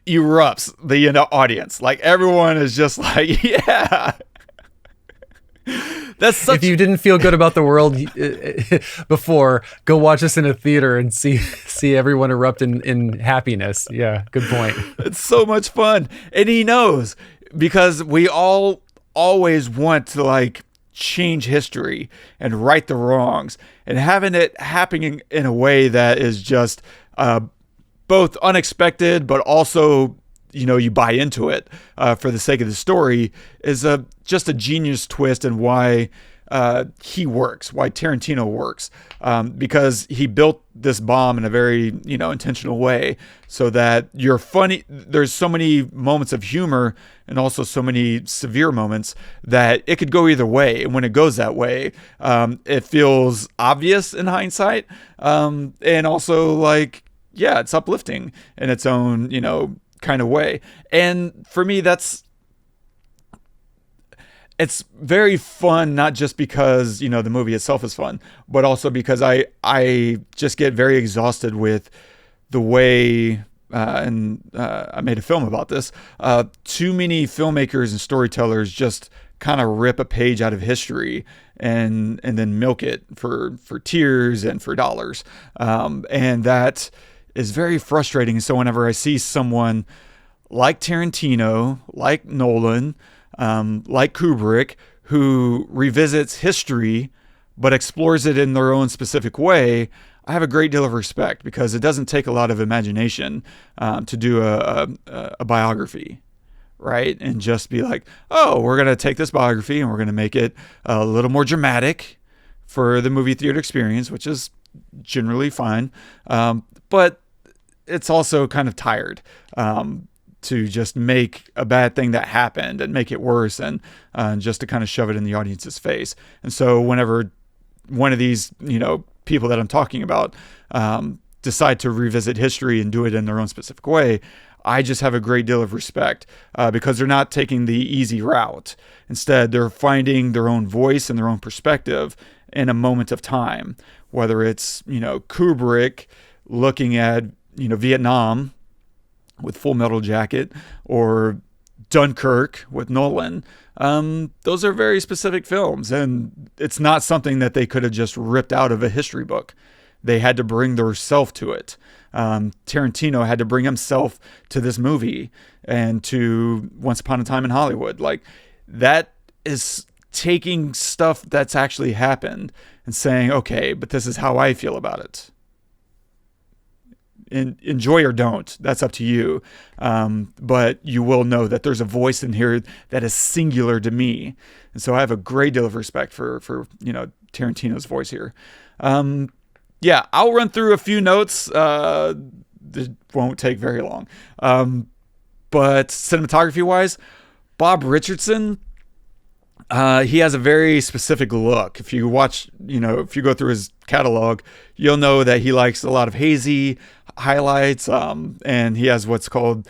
erupts the, you know, audience. Like, everyone is just like, yeah. That's such... If you didn't feel good about the world before, go watch this in a theater and see everyone erupt in happiness. Yeah, good point. It's so much fun. And he knows, because we all always want to, like, change history and right the wrongs, and having it happening in a way that is just both unexpected, but also, you know, you buy into it for the sake of the story, is just a genius twist, and why he works, why Tarantino works, because he built this bomb in a very, intentional way so that you're funny. There's so many moments of humor and also so many severe moments that it could go either way. And when it goes that way, it feels obvious in hindsight. And also like, yeah, it's uplifting in its own, kind of way. And for me, it's very fun, not just because, the movie itself is fun, but also because I just get very exhausted with the way, and I made a film about this, too many filmmakers and storytellers just kind of rip a page out of history and then milk it for tears and for dollars. And that is very frustrating. So whenever I see someone like Tarantino, like Nolan, like Kubrick, who revisits history but explores it in their own specific way, I have a great deal of respect, because it doesn't take a lot of imagination to do a biography, right? And just be like, oh, we're going to take this biography and we're going to make it a little more dramatic for the movie theater experience, which is generally fine. But it's also kind of tired. To just make a bad thing that happened and make it worse, and just to kind of shove it in the audience's face. And so whenever one of these, people that I'm talking about decide to revisit history and do it in their own specific way, I just have a great deal of respect, because they're not taking the easy route. Instead, they're finding their own voice and their own perspective in a moment of time, whether it's, Kubrick looking at, Vietnam with Full Metal Jacket, or Dunkirk with Nolan. Those are very specific films, and it's not something that they could have just ripped out of a history book. They had to bring their self to it. Tarantino had to bring himself to this movie and to Once Upon a Time in Hollywood. Like, that is taking stuff that's actually happened and saying, okay, but this is how I feel about it. Enjoy or don't, that's up to you. But you will know that there's a voice in here that is singular to me. And so I have a great deal of respect for Tarantino's voice here. Yeah, I'll run through a few notes. It won't take very long. But cinematography wise, Bob Richardson, he has a very specific look. If you watch, if you go through his catalog, you'll know that he likes a lot of hazy highlights, and he has what's called,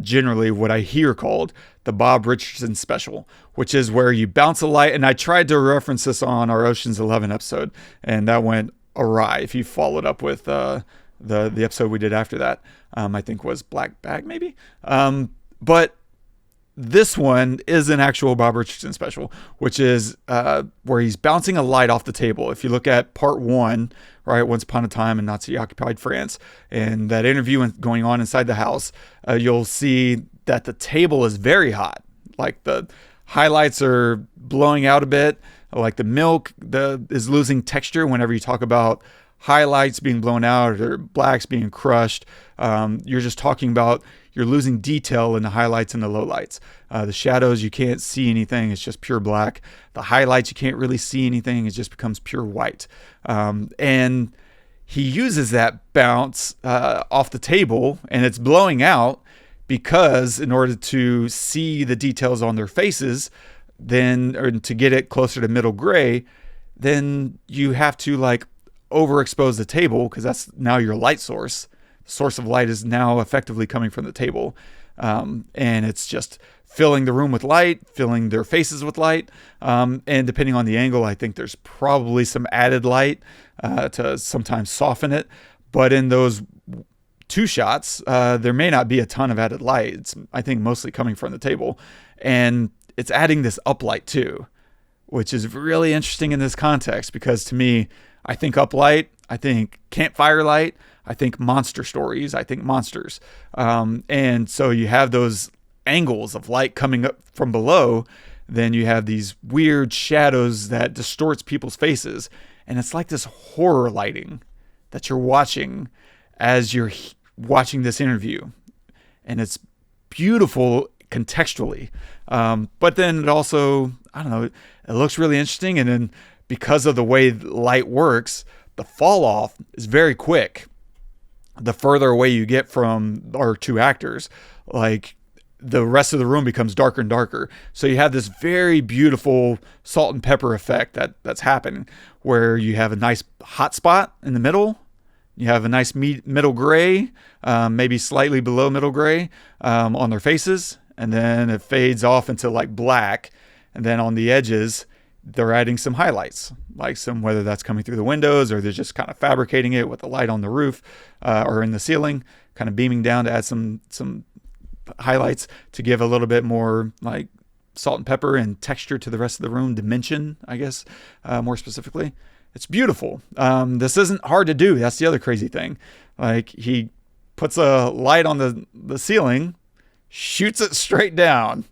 generally what I hear called, the Bob Richardson special, which is where you bounce a light. And I tried to reference this on our Ocean's 11 episode, and that went awry. If you followed up with the episode we did after that, I think was Black Bag maybe. But this one is an actual Bob Richardson special, which is where he's bouncing a light off the table. If you look at part 1, right, Once Upon a Time in Nazi-occupied France, and that interview going on inside the house, you'll see that the table is very hot. Like, the highlights are blowing out a bit. Like, the milk is losing texture whenever you talk about highlights being blown out or blacks being crushed. You're just talking about you're losing detail in the highlights and the lowlights. The shadows, you can't see anything. It's just pure black. The highlights, you can't really see anything. It just becomes pure white. And he uses that bounce off the table, and it's blowing out because in order to see the details on their faces, or to get it closer to middle gray, then you have to overexpose the table, because that's now your light source. The source of light is now effectively coming from the table. And it's just filling the room with light, filling their faces with light. And depending on the angle, I think there's probably some added light to sometimes soften it. But in those 2 shots, there may not be a ton of added light. It's, I think, mostly coming from the table. And it's adding this uplight too, which is really interesting in this context, because to me, I think uplight, I think campfire light, I think monster stories, I think monsters. And so you have those angles of light coming up from below, then you have these weird shadows that distorts people's faces. And it's like this horror lighting that you're watching as you're watching this interview. And it's beautiful contextually. But then it also, I don't know, it looks really interesting. And then because of the way light works, the fall off is very quick. The further away you get from our two actors, like the rest of the room becomes darker and darker. So you have this very beautiful salt and pepper effect that's happening, where you have a nice hot spot in the middle. You have a nice middle gray, maybe slightly below middle gray on their faces. And then it fades off into like black. And then on the edges, they're adding some highlights, like whether that's coming through the windows or they're just kind of fabricating it with the light on the roof or in the ceiling, kind of beaming down to add some highlights to give a little bit more like salt and pepper and texture to the rest of the room, dimension, I guess, more specifically. It's beautiful. This isn't hard to do. That's the other crazy thing. Like, he puts a light on the ceiling, shoots it straight down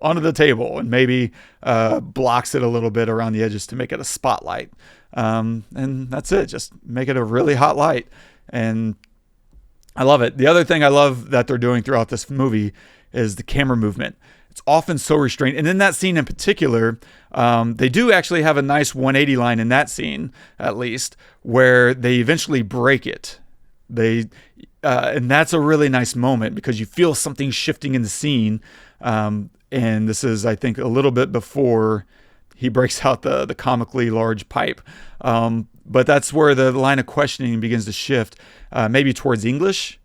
onto the table, and maybe blocks it a little bit around the edges to make it a spotlight. And that's it. Just make it a really hot light. And I love it. The other thing I love that they're doing throughout this movie is the camera movement. It's often so restrained. And in that scene in particular, they do actually have a nice 180 line in that scene, at least, where they eventually break it. And that's a really nice moment because you feel something shifting in the scene. And this is, I think, a little bit before he breaks out the comically large pipe. But that's where the line of questioning begins to shift, maybe towards English,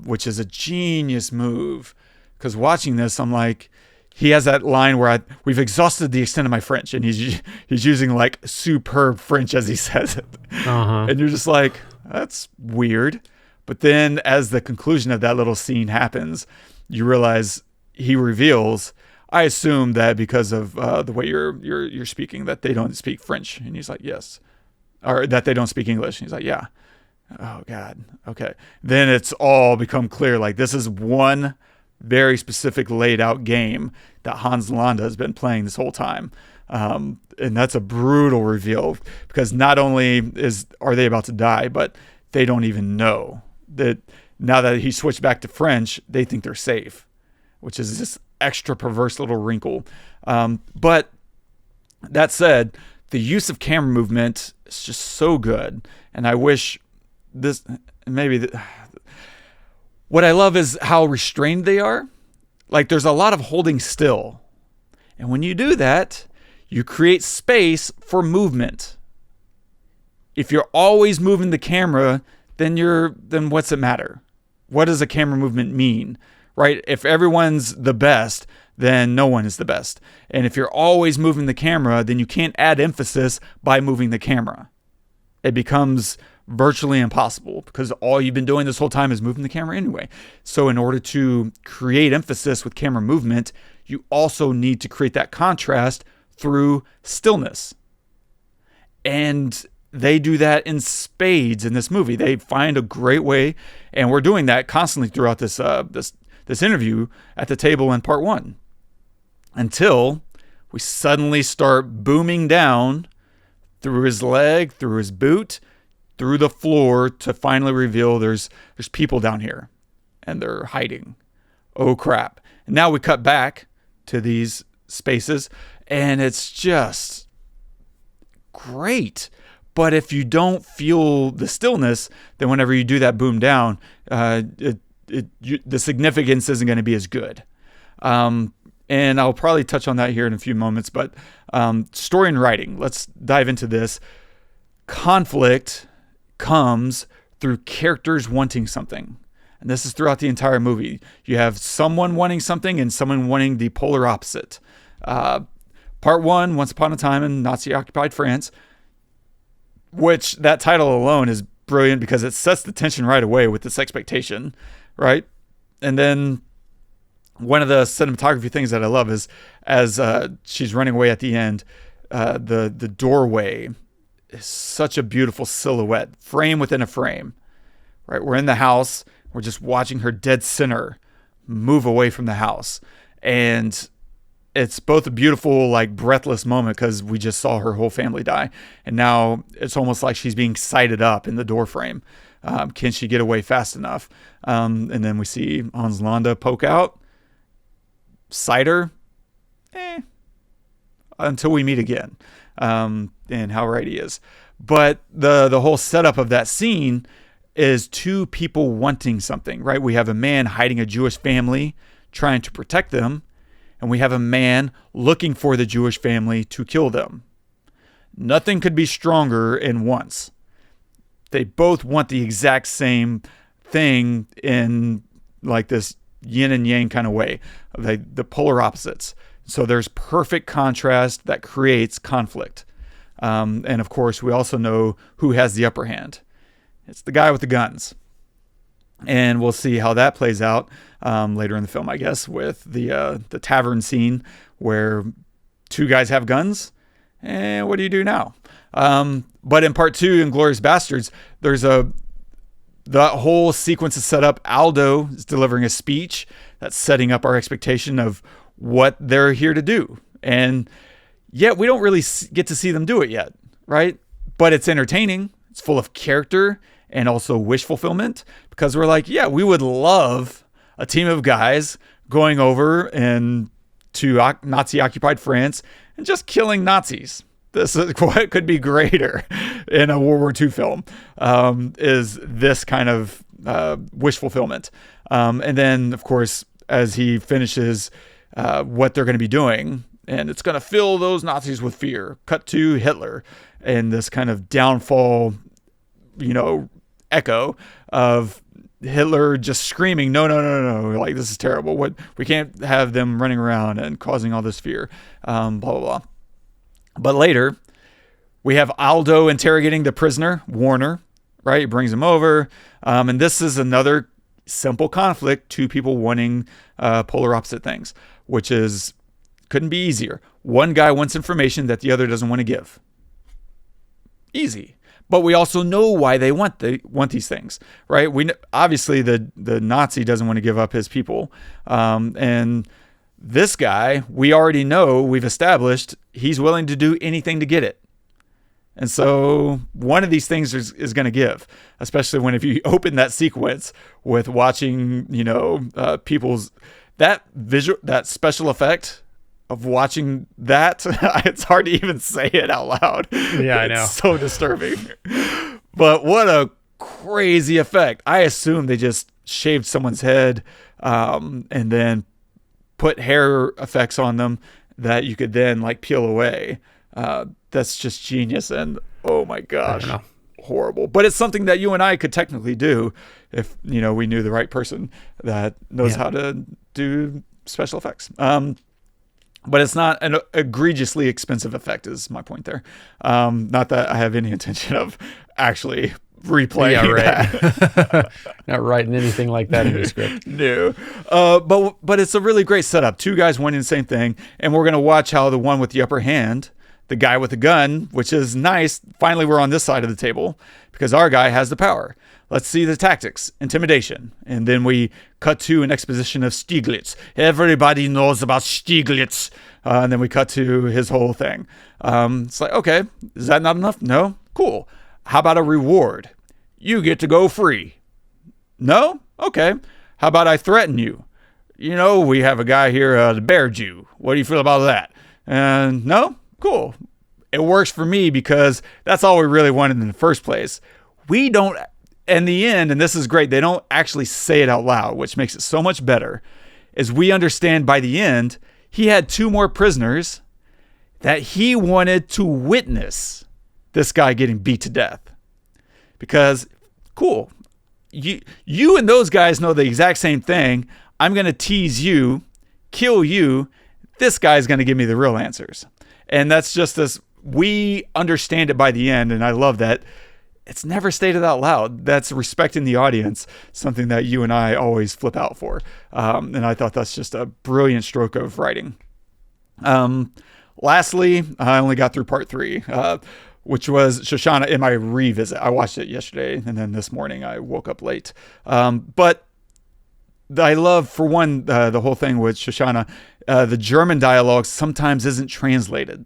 which is a genius move. Because watching this, I'm like, he has that line where we've exhausted the extent of my French, and he's using like superb French as he says it. Uh-huh. And you're just like, that's weird. But then as the conclusion of that little scene happens, you realize he reveals, I assume that because of the way you're speaking, that they don't speak French. And he's like, yes. Or that they don't speak English. And he's like, yeah. Oh, God. Okay. Then it's all become clear. Like, this is one very specific laid out game that Hans Landa has been playing this whole time. And that's a brutal reveal because not only are they about to die, but they don't even know that now that he switched back to French, they think they're safe, which is this extra perverse little wrinkle. But that said, the use of camera movement is just so good. And I wish what I love is how restrained they are. Like, there's a lot of holding still. And when you do that, you create space for movement. If you're always moving the camera, then what's it matter? What does a camera movement mean? Right? If everyone's the best, then no one is the best. And if you're always moving the camera, then you can't add emphasis by moving the camera. It becomes virtually impossible because all you've been doing this whole time is moving the camera anyway. So in order to create emphasis with camera movement, you also need to create that contrast through stillness. And they do that in spades in this movie. They find a great way, and we're doing that constantly throughout this interview at the table in part one, until we suddenly start booming down through his leg, through his boot, through the floor to finally reveal there's people down here and they're hiding. Oh crap. And now we cut back to these spaces and it's just great. But if you don't feel the stillness, then whenever you do that boom down, the significance isn't going to be as good. And I'll probably touch on that here in a few moments, but story and writing, let's dive into this. Conflict comes through characters wanting something. And this is throughout the entire movie. You have someone wanting something and someone wanting the polar opposite. Part one, Once Upon a Time in Nazi-occupied France, which that title alone is brilliant because it sets the tension right away with this expectation, right? And then one of the cinematography things that I love is as she's running away at the end, the doorway is such a beautiful silhouette, frame within a frame, right? We're in the house. We're just watching her dead center move away from the house. And it's both a beautiful, like, breathless moment because we just saw her whole family die. And now it's almost like she's being sighted up in the door frame. Can she get away fast enough? And then we see Hans Landa poke out. cider, until we meet again, and how right he is. But the whole setup of that scene is two people wanting something, right? We have a man hiding a Jewish family, trying to protect them, and we have a man looking for the Jewish family to kill them. Nothing could be stronger in once. They both want the exact same thing in like this yin and yang kind of way, the polar opposites. So there's perfect contrast that creates conflict. And of course, we also know who has the upper hand. It's the guy with the guns. And we'll see how that plays out later in the film, I guess, with the tavern scene where two guys have guns. And what do you do now? But in part 2, Inglorious Basterds, there's the whole sequence is set up. Aldo is delivering a speech that's setting up our expectation of what they're here to do. And yet we don't really get to see them do it yet, right? But it's entertaining. It's full of character and also wish fulfillment, because we're like, yeah, we would love a team of guys going over and to Nazi-occupied France and just killing Nazis. This is what could be greater in a World War II film, is this kind of wish fulfillment. And then, of course, as he finishes what they're going to be doing, and it's going to fill those Nazis with fear. Cut to Hitler and this kind of downfall, echo of Hitler just screaming, no, like, this is terrible. We can't have them running around and causing all this fear, blah, blah, blah. But later, we have Aldo interrogating the prisoner, Warner, right? He brings him over. And this is another simple conflict, two people wanting polar opposite things, which couldn't be easier. One guy wants information that the other doesn't want to give. Easy. But we also know why they want these things, right? Obviously the Nazi doesn't want to give up his people. And this guy, we already know, we've established, he's willing to do anything to get it. And so one of these things is going to give, especially if you open that sequence with watching, people's, that special effect of watching that. It's hard to even say it out loud. Yeah, I know. It's so disturbing. But what a crazy effect. I assume they just shaved someone's head and then put hair effects on them that you could then like peel away. That's just genius. And oh my gosh, horrible. But it's something that you and I could technically do if, we knew the right person that knows how to do special effects. But it's not an egregiously expensive effect is my point there. Not that I have any intention of actually replaying that. Not writing anything like that in the script. No. But it's a really great setup. Two guys wanting the same thing. And we're going to watch how the one with the upper hand, the guy with the gun, which is nice. Finally, we're on this side of the table because our guy has the power. Let's see the tactics, intimidation. And then we cut to an exposition of Stieglitz. Everybody knows about Stieglitz. And then we cut to his whole thing. It's like, okay, is that not enough? No? Cool. How about a reward? You get to go free. No? Okay. How about I threaten you? We have a guy here, the Bear Jew. What do you feel about that? And no? Cool. It works for me because that's all we really wanted in the first place. We don't, in the end, and this is great, they don't actually say it out loud, which makes it so much better, is we understand by the end, he had two more prisoners that he wanted to witness this guy getting beat to death. Because, cool, you and those guys know the exact same thing. I'm going to tease you, kill you. This guy's going to give me the real answers. And that's just this, we understand it by the end, and I love that. It's never stated out loud. That's respecting the audience, something that you and I always flip out for. And I thought that's just a brilliant stroke of writing. Lastly, I only got through part 3, which was Shoshana in my revisit. I watched it yesterday, and then this morning I woke up late. But I love, for one, the whole thing with Shoshana. The German dialogue sometimes isn't translated.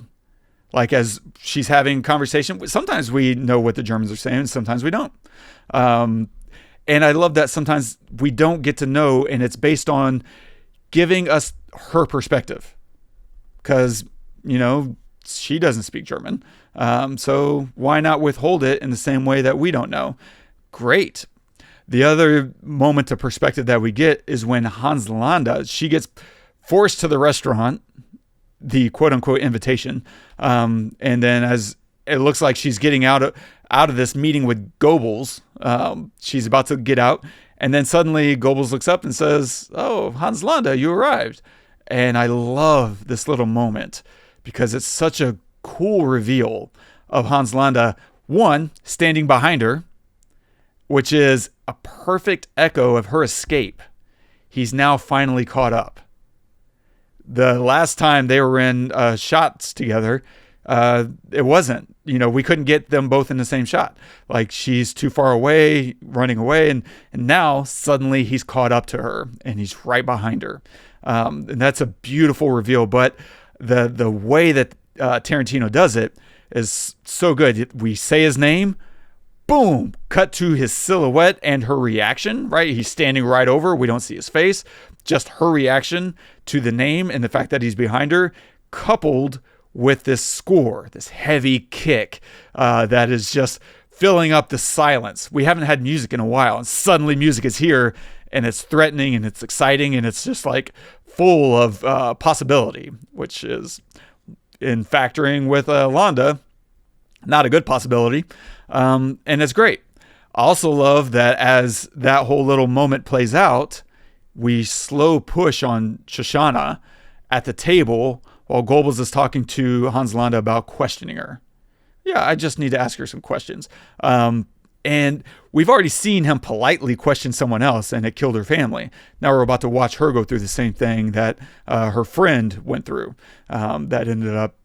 Like as she's having conversation, sometimes we know what the Germans are saying, sometimes we don't. And I love that sometimes we don't get to know, and it's based on giving us her perspective, because, she doesn't speak German. So why not withhold it in the same way that we don't know? Great. The other moment of perspective that we get is when Landa, she gets forced to the restaurant, the quote unquote invitation. And then as it looks like she's getting out of this meeting with Goebbels, she's about to get out. And then suddenly Goebbels looks up and says, "Oh, Landa, you arrived." And I love this little moment because it's such a cool reveal of Landa, one, standing behind her, which is a perfect echo of her escape. He's now finally caught up. The last time they were in shots together, it wasn't. We couldn't get them both in the same shot. Like, she's too far away, running away, and now suddenly he's caught up to her, and he's right behind her. And that's a beautiful reveal. But the way that Tarantino does it is so good. We say his name, boom, cut to his silhouette and her reaction, right? He's standing right over. We don't see his face, just her reaction to the name and the fact that he's behind her, coupled with this score, this heavy kick that is just filling up the silence. We haven't had music in a while, and suddenly music is here, and it's threatening, and it's exciting, and it's just like full of possibility, which is, in factoring with Landa, not a good possibility. And it's great. I also love that as that whole little moment plays out, we slow push on Shoshana at the table while Goebbels is talking to Landa about questioning her. Yeah, I just need to ask her some questions. And we've already seen him politely question someone else, and it killed her family. Now we're about to watch her go through the same thing that her friend went through, that ended up,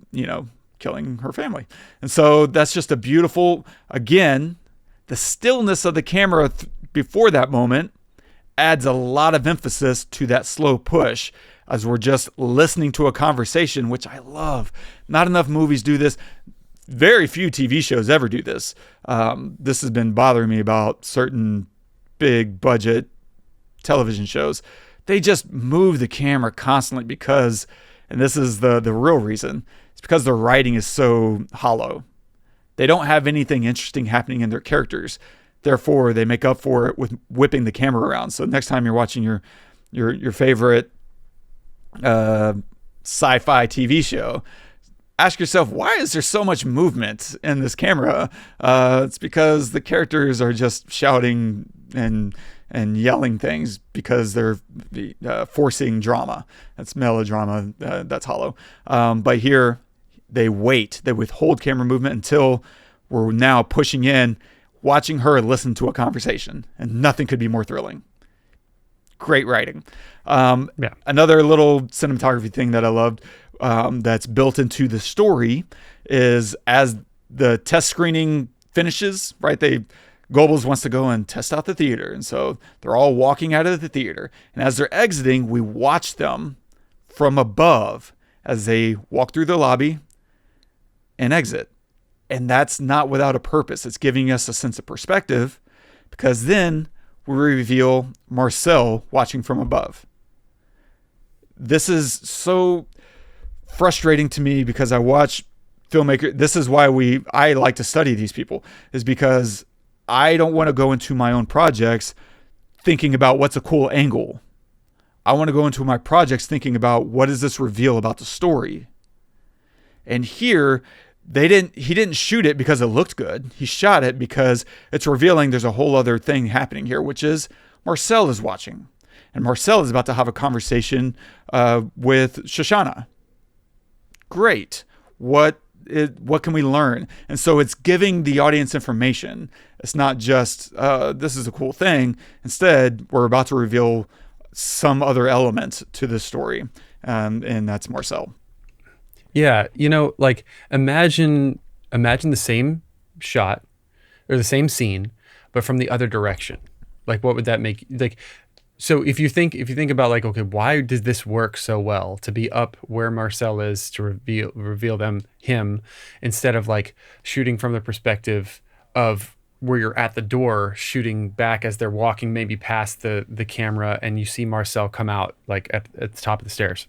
killing her family. And so that's just a beautiful, again, the stillness of the camera before that moment adds a lot of emphasis to that slow push as we're just listening to a conversation, which I love. Not enough movies do this. Very few TV shows ever do this. This has been bothering me about certain big budget television shows. They just move the camera constantly because, and this is the real reason, it's because their writing is so hollow. They don't have anything interesting happening in their characters. Therefore, they make up for it with whipping the camera around. So next time you're watching your favorite sci-fi TV show, ask yourself, why is there so much movement in this camera? It's because the characters are just shouting and yelling things because they're forcing drama. That's melodrama. That's hollow. But here, they withhold camera movement until we're now pushing in, watching her listen to a conversation, and nothing could be more thrilling. Great writing. Another little cinematography thing that I loved, that's built into the story, is as the test screening finishes, right? Goebbels wants to go and test out the theater. And so they're all walking out of the theater. And as they're exiting, we watch them from above as they walk through the lobby and exit. And that's not without a purpose. It's giving us a sense of perspective, because then we reveal Marcel watching from above. This is so frustrating to me because I watch filmmakers. This is why I like to study these people, is because I don't want to go into my own projects thinking about what's a cool angle. I want to go into my projects thinking about what does this reveal about the story. And here, he didn't shoot it because it looked good. He shot it because it's revealing there's a whole other thing happening here, which is Marcel is watching. And Marcel is about to have a conversation with Shoshana. Great. What can we learn? And so it's giving the audience information. It's not just, this is a cool thing. Instead, we're about to reveal some other element to the story. And that's Marcel. Yeah. Imagine the same shot or the same scene, but from the other direction. Like, what would that make? Like, so if you think about, like, okay, why does this work so well to be up where Marcel is to reveal him, instead of like shooting from the perspective of where you're at the door shooting back as they're walking maybe past the camera, and you see Marcel come out like at the top of the stairs.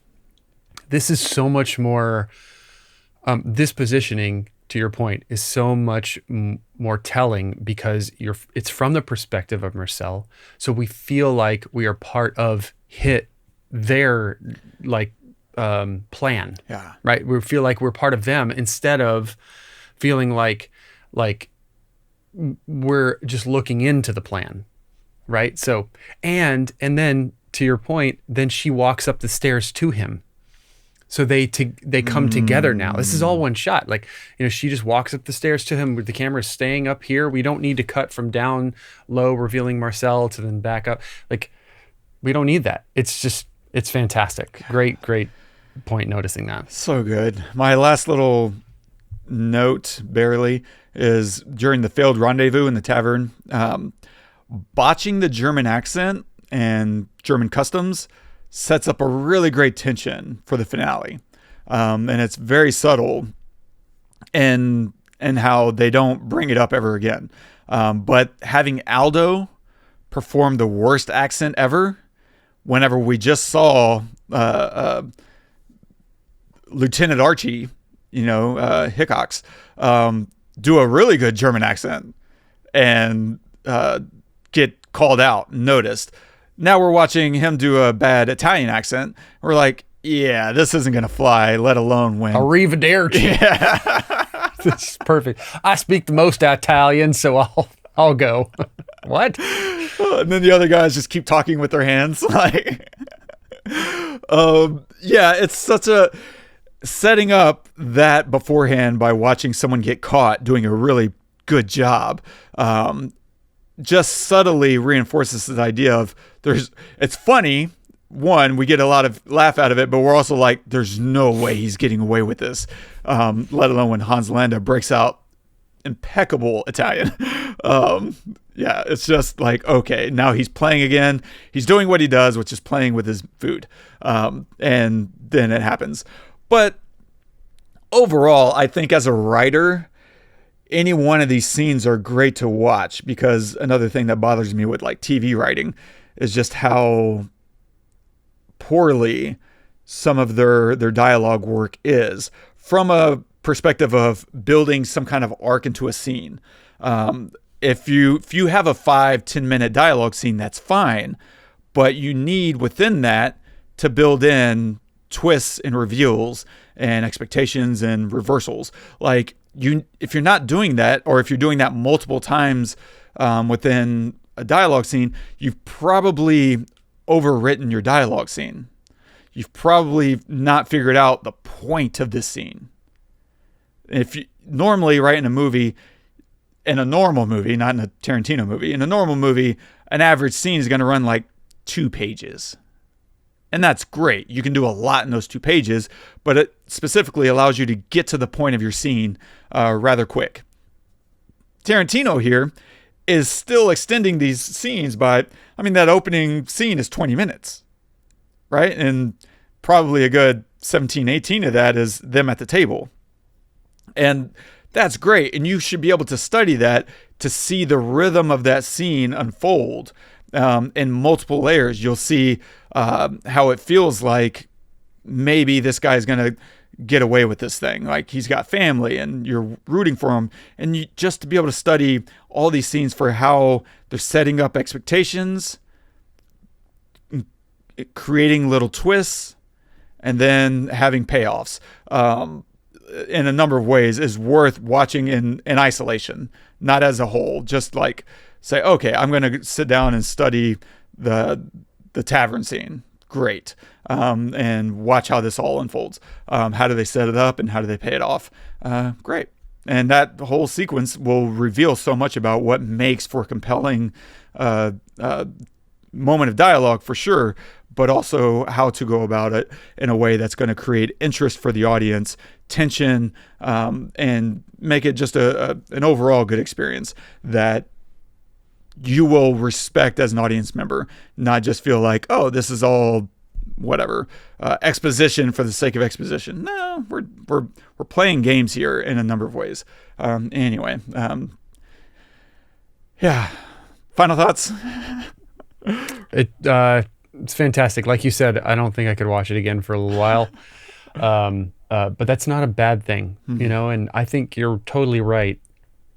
This is so much more, this positioning, to your point, is so much more telling because it's from the perspective of Marcel. So we feel like we are part of their like plan. Yeah. Right. We feel like we're part of them instead of feeling like we're just looking into the plan. Right. So, and then to your point, then she walks up the stairs to him. So they come together now. This is all one shot. Like, she just walks up the stairs to him with the camera staying up here. We don't need to cut from down low, revealing Marcel, to then back up. Like, we don't need that. It's fantastic. Great point noticing that. So good. My last little note, barely, is during the failed rendezvous in the tavern, botching the German accent and German customs sets up a really great tension for the finale. And it's very subtle in how they don't bring it up ever again. But having Aldo perform the worst accent ever, whenever we just saw Lieutenant Archie, Hickox, do a really good German accent and get called out, noticed. Now we're watching him do a bad Italian accent. We're like, yeah, this isn't going to fly, let alone win. Arrivederci. Yeah. This is perfect. I speak the most Italian, so I'll go. What? And then the other guys just keep talking with their hands. Like, it's such a setting up that beforehand by watching someone get caught doing a really good job. Just subtly reinforces this idea of it's funny. One, we get a lot of laugh out of it, but we're also like, there's no way he's getting away with this. Let alone when Hans Landa breaks out impeccable Italian. It's just like, okay, now he's playing again. He's doing what he does, which is playing with his food. And then it happens. But overall, I think as a writer, any one of these scenes are great to watch, because another thing that bothers me with like TV writing is just how poorly some of their dialogue work is from a perspective of building some kind of arc into a scene. If you have a 5-10 minute dialogue scene, that's fine, but you need within that to build in twists and reveals and expectations and reversals. Like, if you're not doing that, or if you're doing that multiple times within a dialogue scene, you've probably overwritten your dialogue scene. You've probably not figured out the point of this scene. Normally, right, in a normal movie, not in a Tarantino movie, in a normal movie, an average scene is going to run like 2 pages. And that's great. You can do a lot in those 2 pages, but it specifically allows you to get to the point of your scene rather quick. Tarantino here is still extending these scenes by, that opening scene is 20 minutes, right? And probably a good 17, 18 of that is them at the table. And that's great. And you should be able to study that to see the rhythm of that scene unfold in multiple layers. You'll see how it feels like maybe this guy's going to get away with this thing. Like, he's got family and you're rooting for him. And you just to be able to study all these scenes for how they're setting up expectations, creating little twists, and then having payoffs in a number of ways is worth watching in isolation, not as a whole. Just like say, okay, I'm going to sit down and study the tavern scene. Great. And watch how this all unfolds. How do they set it up and how do they pay it off? Great. And that whole sequence will reveal so much about what makes for a compelling moment of dialogue, for sure, but also how to go about it in a way that's going to create interest for the audience, tension, and make it just an overall good experience that you will respect as an audience member, not just feel like, oh, this is all whatever exposition for the sake of exposition. No, we're playing games here in a number of ways. Anyway, Yeah. Final thoughts? It's fantastic. Like you said, I don't think I could watch it again for a little while. But that's not a bad thing, you know, and I think you're totally right.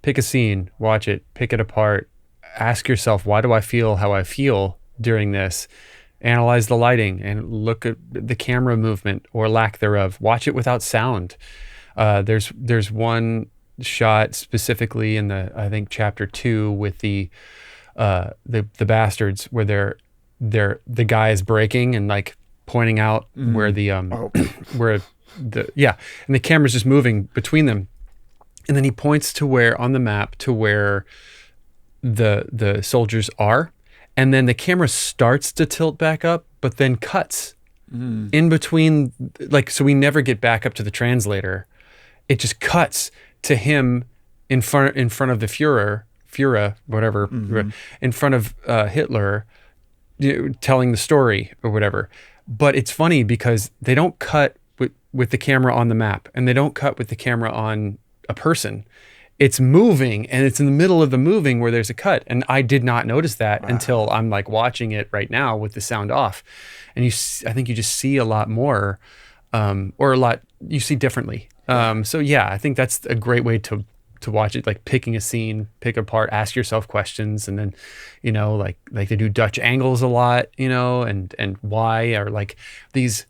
Pick a scene, watch it, pick it apart, ask yourself, why do I feel how I feel during this? Analyze the lighting and look at the camera movement or lack thereof. Watch it without sound. There's one shot specifically in I think chapter 2 with the bastards where the guy is breaking and like pointing out where the where and the camera's just moving between them, and then he points to where on the map to where the soldiers are, and then the camera starts to tilt back up but then cuts in between, like, so we never get back up to the translator. It just cuts to him in front of the Führer, whatever, in front of Hitler, telling the story or whatever. But it's funny because they don't cut with the camera on the map, and they don't cut with the camera on a person. It's moving, and it's in the middle of the moving where there's a cut. And I did not notice that until I'm like watching it right now with the sound off. And I think you just see a lot more, you see differently. So yeah, I think that's a great way to watch it, like picking a scene, pick apart, ask yourself questions, and then, you know, like they do Dutch angles a lot, you know, and why, or like these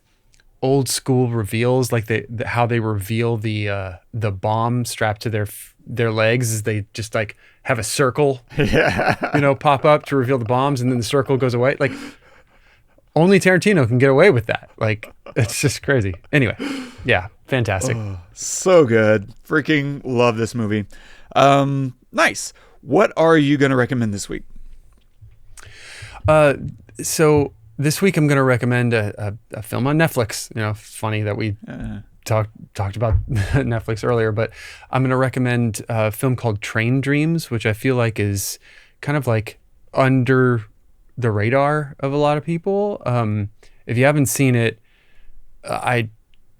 old school reveals, like how they reveal the bomb strapped to their legs, is they just like have a circle, you know, pop up to reveal the bombs, and then the circle goes away. Like only Tarantino can get away with that. Like it's just crazy. Anyway, yeah, fantastic. Oh, so good. Freaking love this movie. Nice. What are you going to recommend this week? So this week I'm going to recommend a film on Netflix. You know, it's funny that we talked about Netflix earlier, but I'm going to recommend a film called Train Dreams, which I feel like is kind of like under the radar of a lot of people. If you haven't seen it, I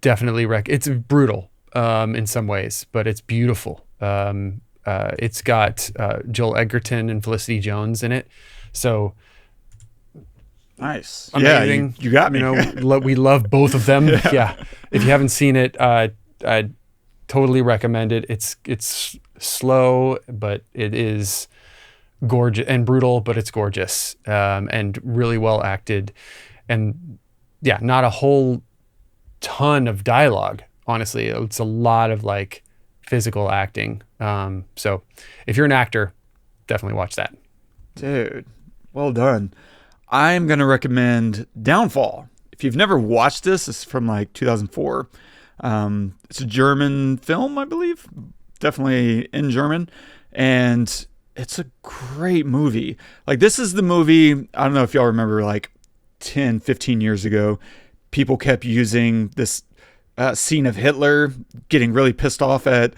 definitely it's brutal in some ways, but it's beautiful. It's got Joel Edgerton and Felicity Jones in it, so nice. Amazing. Yeah, you got me. You know, we love both of them. Yeah. If you haven't seen it, I totally recommend it. It's slow, but it is gorgeous, and brutal, but it's gorgeous, and really well acted, and yeah, not a whole ton of dialogue. Honestly, it's a lot of like physical acting. So if you're an actor, definitely watch that. Dude, well done. I'm going to recommend Downfall. If you've never watched this, it's from like 2004. It's a German film, I believe. Definitely in German. And it's a great movie. Like, this is the movie, I don't know if y'all remember, like 10, 15 years ago, people kept using this scene of Hitler getting really pissed off at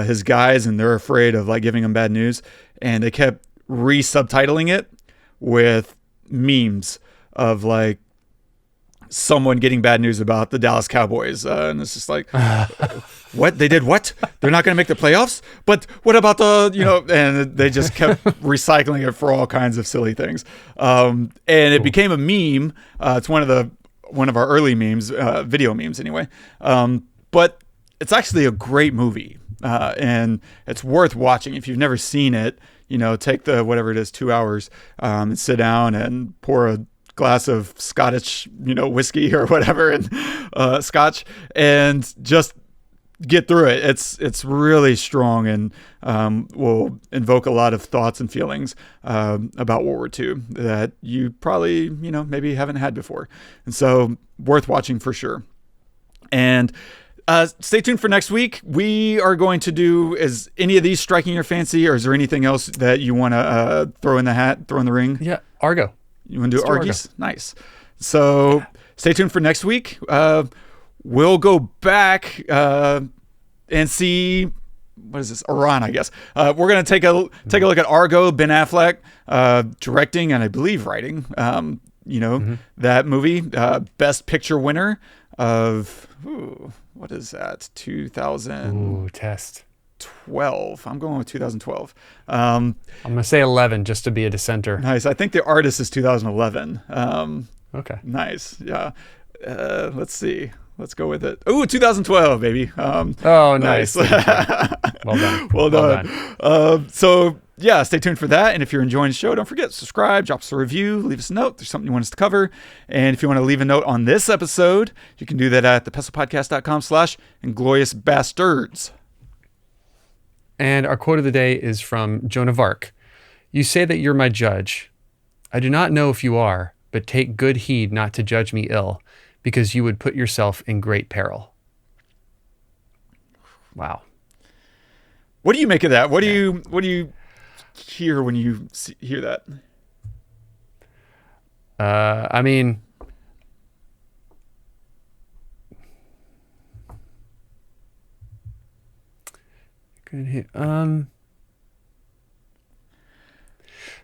his guys, and they're afraid of like giving him bad news. And they kept re-subtitling it with memes of like someone getting bad news about the Dallas Cowboys, and it's just like, what, they did what? They're not going to make the playoffs, but what about the, you know? And they just kept recycling it for all kinds of silly things, and it became a meme. It's one of our early memes, video memes anyway, but it's actually a great movie, and it's worth watching. If you've never seen it, you know, take the whatever it is, 2 hours, and sit down and pour a glass of Scottish, you know, whiskey or whatever, and scotch, and just get through it. It's really strong, and will invoke a lot of thoughts and feelings about World War II that you probably, you know, maybe haven't had before. And so worth watching for sure. And stay tuned for next week. We are going to do, is any of these striking your fancy, or is there anything else that you want to throw in the hat, throw in the ring? Yeah, Argo. You want to do Argies? Nice. So stay tuned for next week. We'll go back and see, what is this? Iran, I guess. We're going to take a look at Argo, Ben Affleck, directing and I believe writing. You know, that movie, Best Picture winner of, what is that? 2000. Test. 2012. I'm going with 2012. I'm going to say 11 just to be a dissenter. Nice. I think the artist is 2011. Okay. Nice. Yeah. Let's see. Let's go with it. Ooh, 2012, baby. Oh, nice. Well done. Well done. So, yeah, stay tuned for that. And if you're enjoying the show, don't forget, subscribe, drop us a review, leave us a note. There's something you want us to cover. And if you want to leave a note on this episode, you can do that at thepestlepodcast.com/Inglorious Basterds. And our quote of the day is from Joan of Arc. You say that you're my judge. I do not know if you are, but take good heed not to judge me ill, because you would put yourself in great peril. Wow. What do you make of that? What do you hear when you hear that? I mean,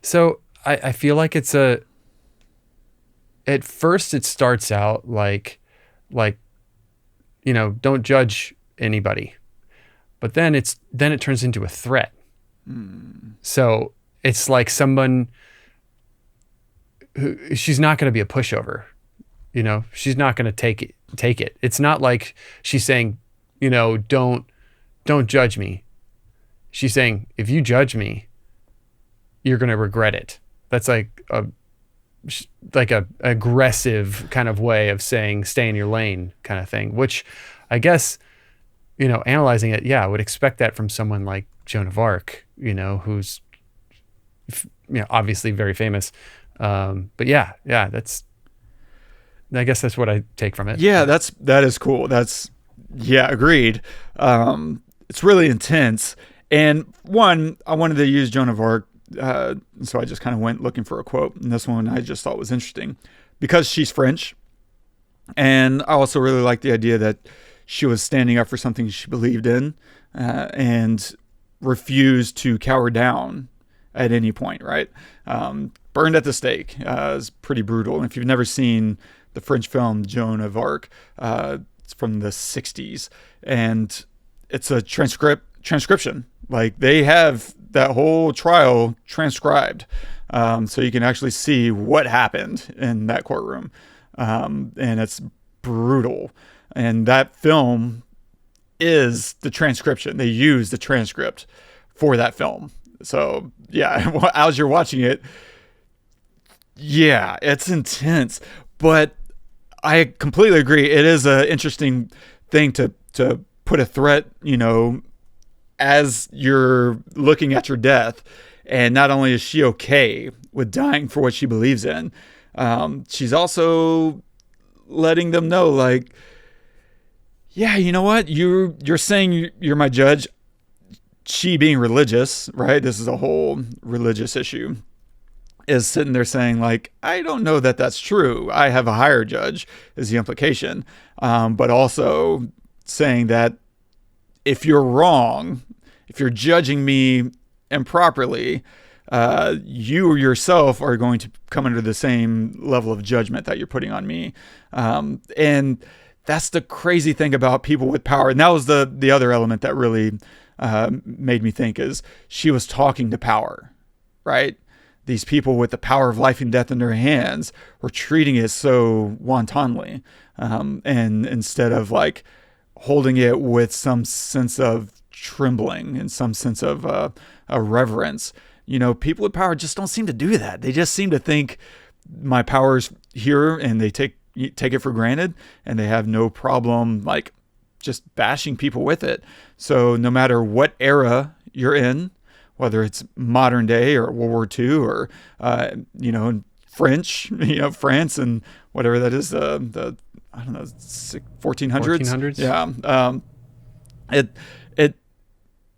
so I feel like it's at first it starts out like, don't judge anybody, but then it turns into a threat. So it's like someone who, she's not going to be a pushover, she's not going to take it. It's not like she's saying, don't judge me. She's saying, if you judge me, you're going to regret it. That's like a aggressive kind of way of saying, stay in your lane kind of thing, which I guess, analyzing it, I would expect that from someone like Joan of Arc, who's, obviously very famous. But I guess that's what I take from it. Yeah, that is cool. Agreed. It's really intense. And one, I wanted to use Joan of Arc, so I just kind of went looking for a quote. And this one I just thought was interesting because she's French. And I also really like the idea that she was standing up for something she believed in, and refused to cower down at any point, right? Burned at the stake is pretty brutal. And if you've never seen the French film Joan of Arc, it's from the 60s. And it's a transcription. Like, they have that whole trial transcribed, so you can actually see what happened in that courtroom. And it's brutal. And that film is the transcription. They use the transcript for that film. So, as you're watching it, it's intense. But I completely agree. It is an interesting thing to put a threat, as you're looking at your death. And not only is she okay with dying for what she believes in, she's also letting them know, like, you know what? You're saying you're my judge. She, being religious, right? This is a whole religious issue, is sitting there saying, like, I don't know that that's true. I have a higher judge, is the implication. But also saying that if you're wrong, if you're judging me improperly, you yourself are going to come under the same level of judgment that you're putting on me. And that's the crazy thing about people with power. And that was the other element that really made me think, is she was talking to power, right? These people with the power of life and death in their hands were treating it so wantonly. And instead of like holding it with some sense of trembling and some sense of a reverence, people with power just don't seem to do that. They just seem to think my power's here, and they take it for granted, and they have no problem like just bashing people with it. So no matter what era you're in, whether it's modern day or World War II or French, France and whatever that is, the I don't know, 1400s. Yeah.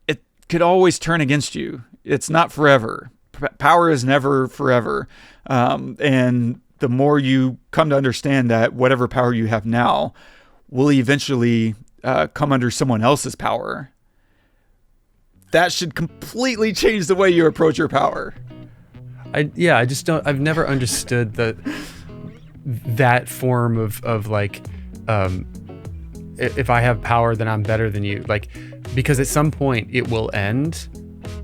It could always turn against you. It's not forever. Power is never forever. And the more you come to understand that whatever power you have now will eventually come under someone else's power, that should completely change the way you approach your power. I've never understood that form of like, if I have power, then I'm better than you. Like, because at some point it will end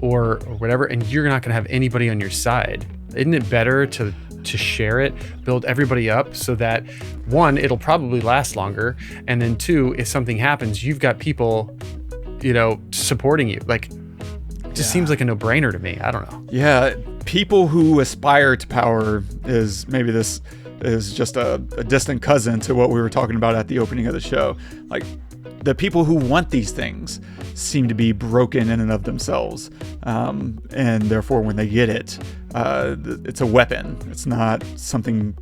or whatever, and you're not going to have anybody on your side. Isn't it better to share it, build everybody up so that, one, it'll probably last longer, and then two, if something happens, you've got people, supporting you. Like, it just seems like a no-brainer to me. I don't know. Yeah, people who aspire to power is maybe this is just a distant cousin to what we were talking about at the opening of the show. Like, the people who want these things seem to be broken in and of themselves. And therefore, when they get it, it's a weapon. It's not something,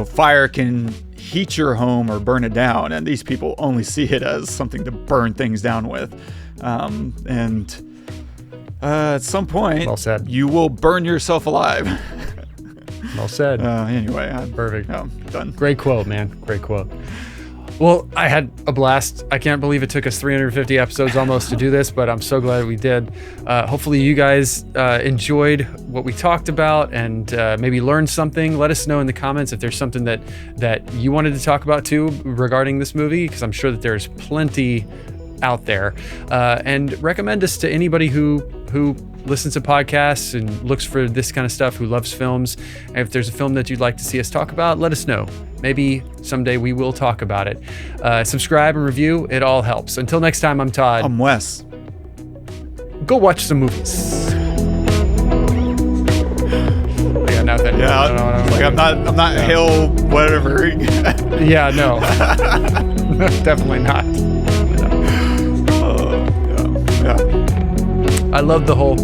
fire can heat your home or burn it down. And these people only see it as something to burn things down with. At some point, well said, you will burn yourself alive. Well said. Anyway, perfect. Done. Great quote, man. Great quote. Well, I had a blast. I can't believe it took us 350 episodes almost to do this, but I'm so glad we did. Hopefully you guys enjoyed what we talked about and maybe learned something. Let us know in the comments if there's something that you wanted to talk about too regarding this movie, because I'm sure that there's plenty out there. And recommend us to anybody who listens to podcasts and looks for this kind of stuff, who loves films. And if there's a film that you'd like to see us talk about, let us know. Maybe someday we will talk about it. Subscribe and review. It all helps. Until next time, I'm Todd. I'm Wes. Go watch some movies. Yeah, nothing. Yeah, no. Like I'm not Hill whatever. Yeah, no. Definitely not. Yeah. I love the whole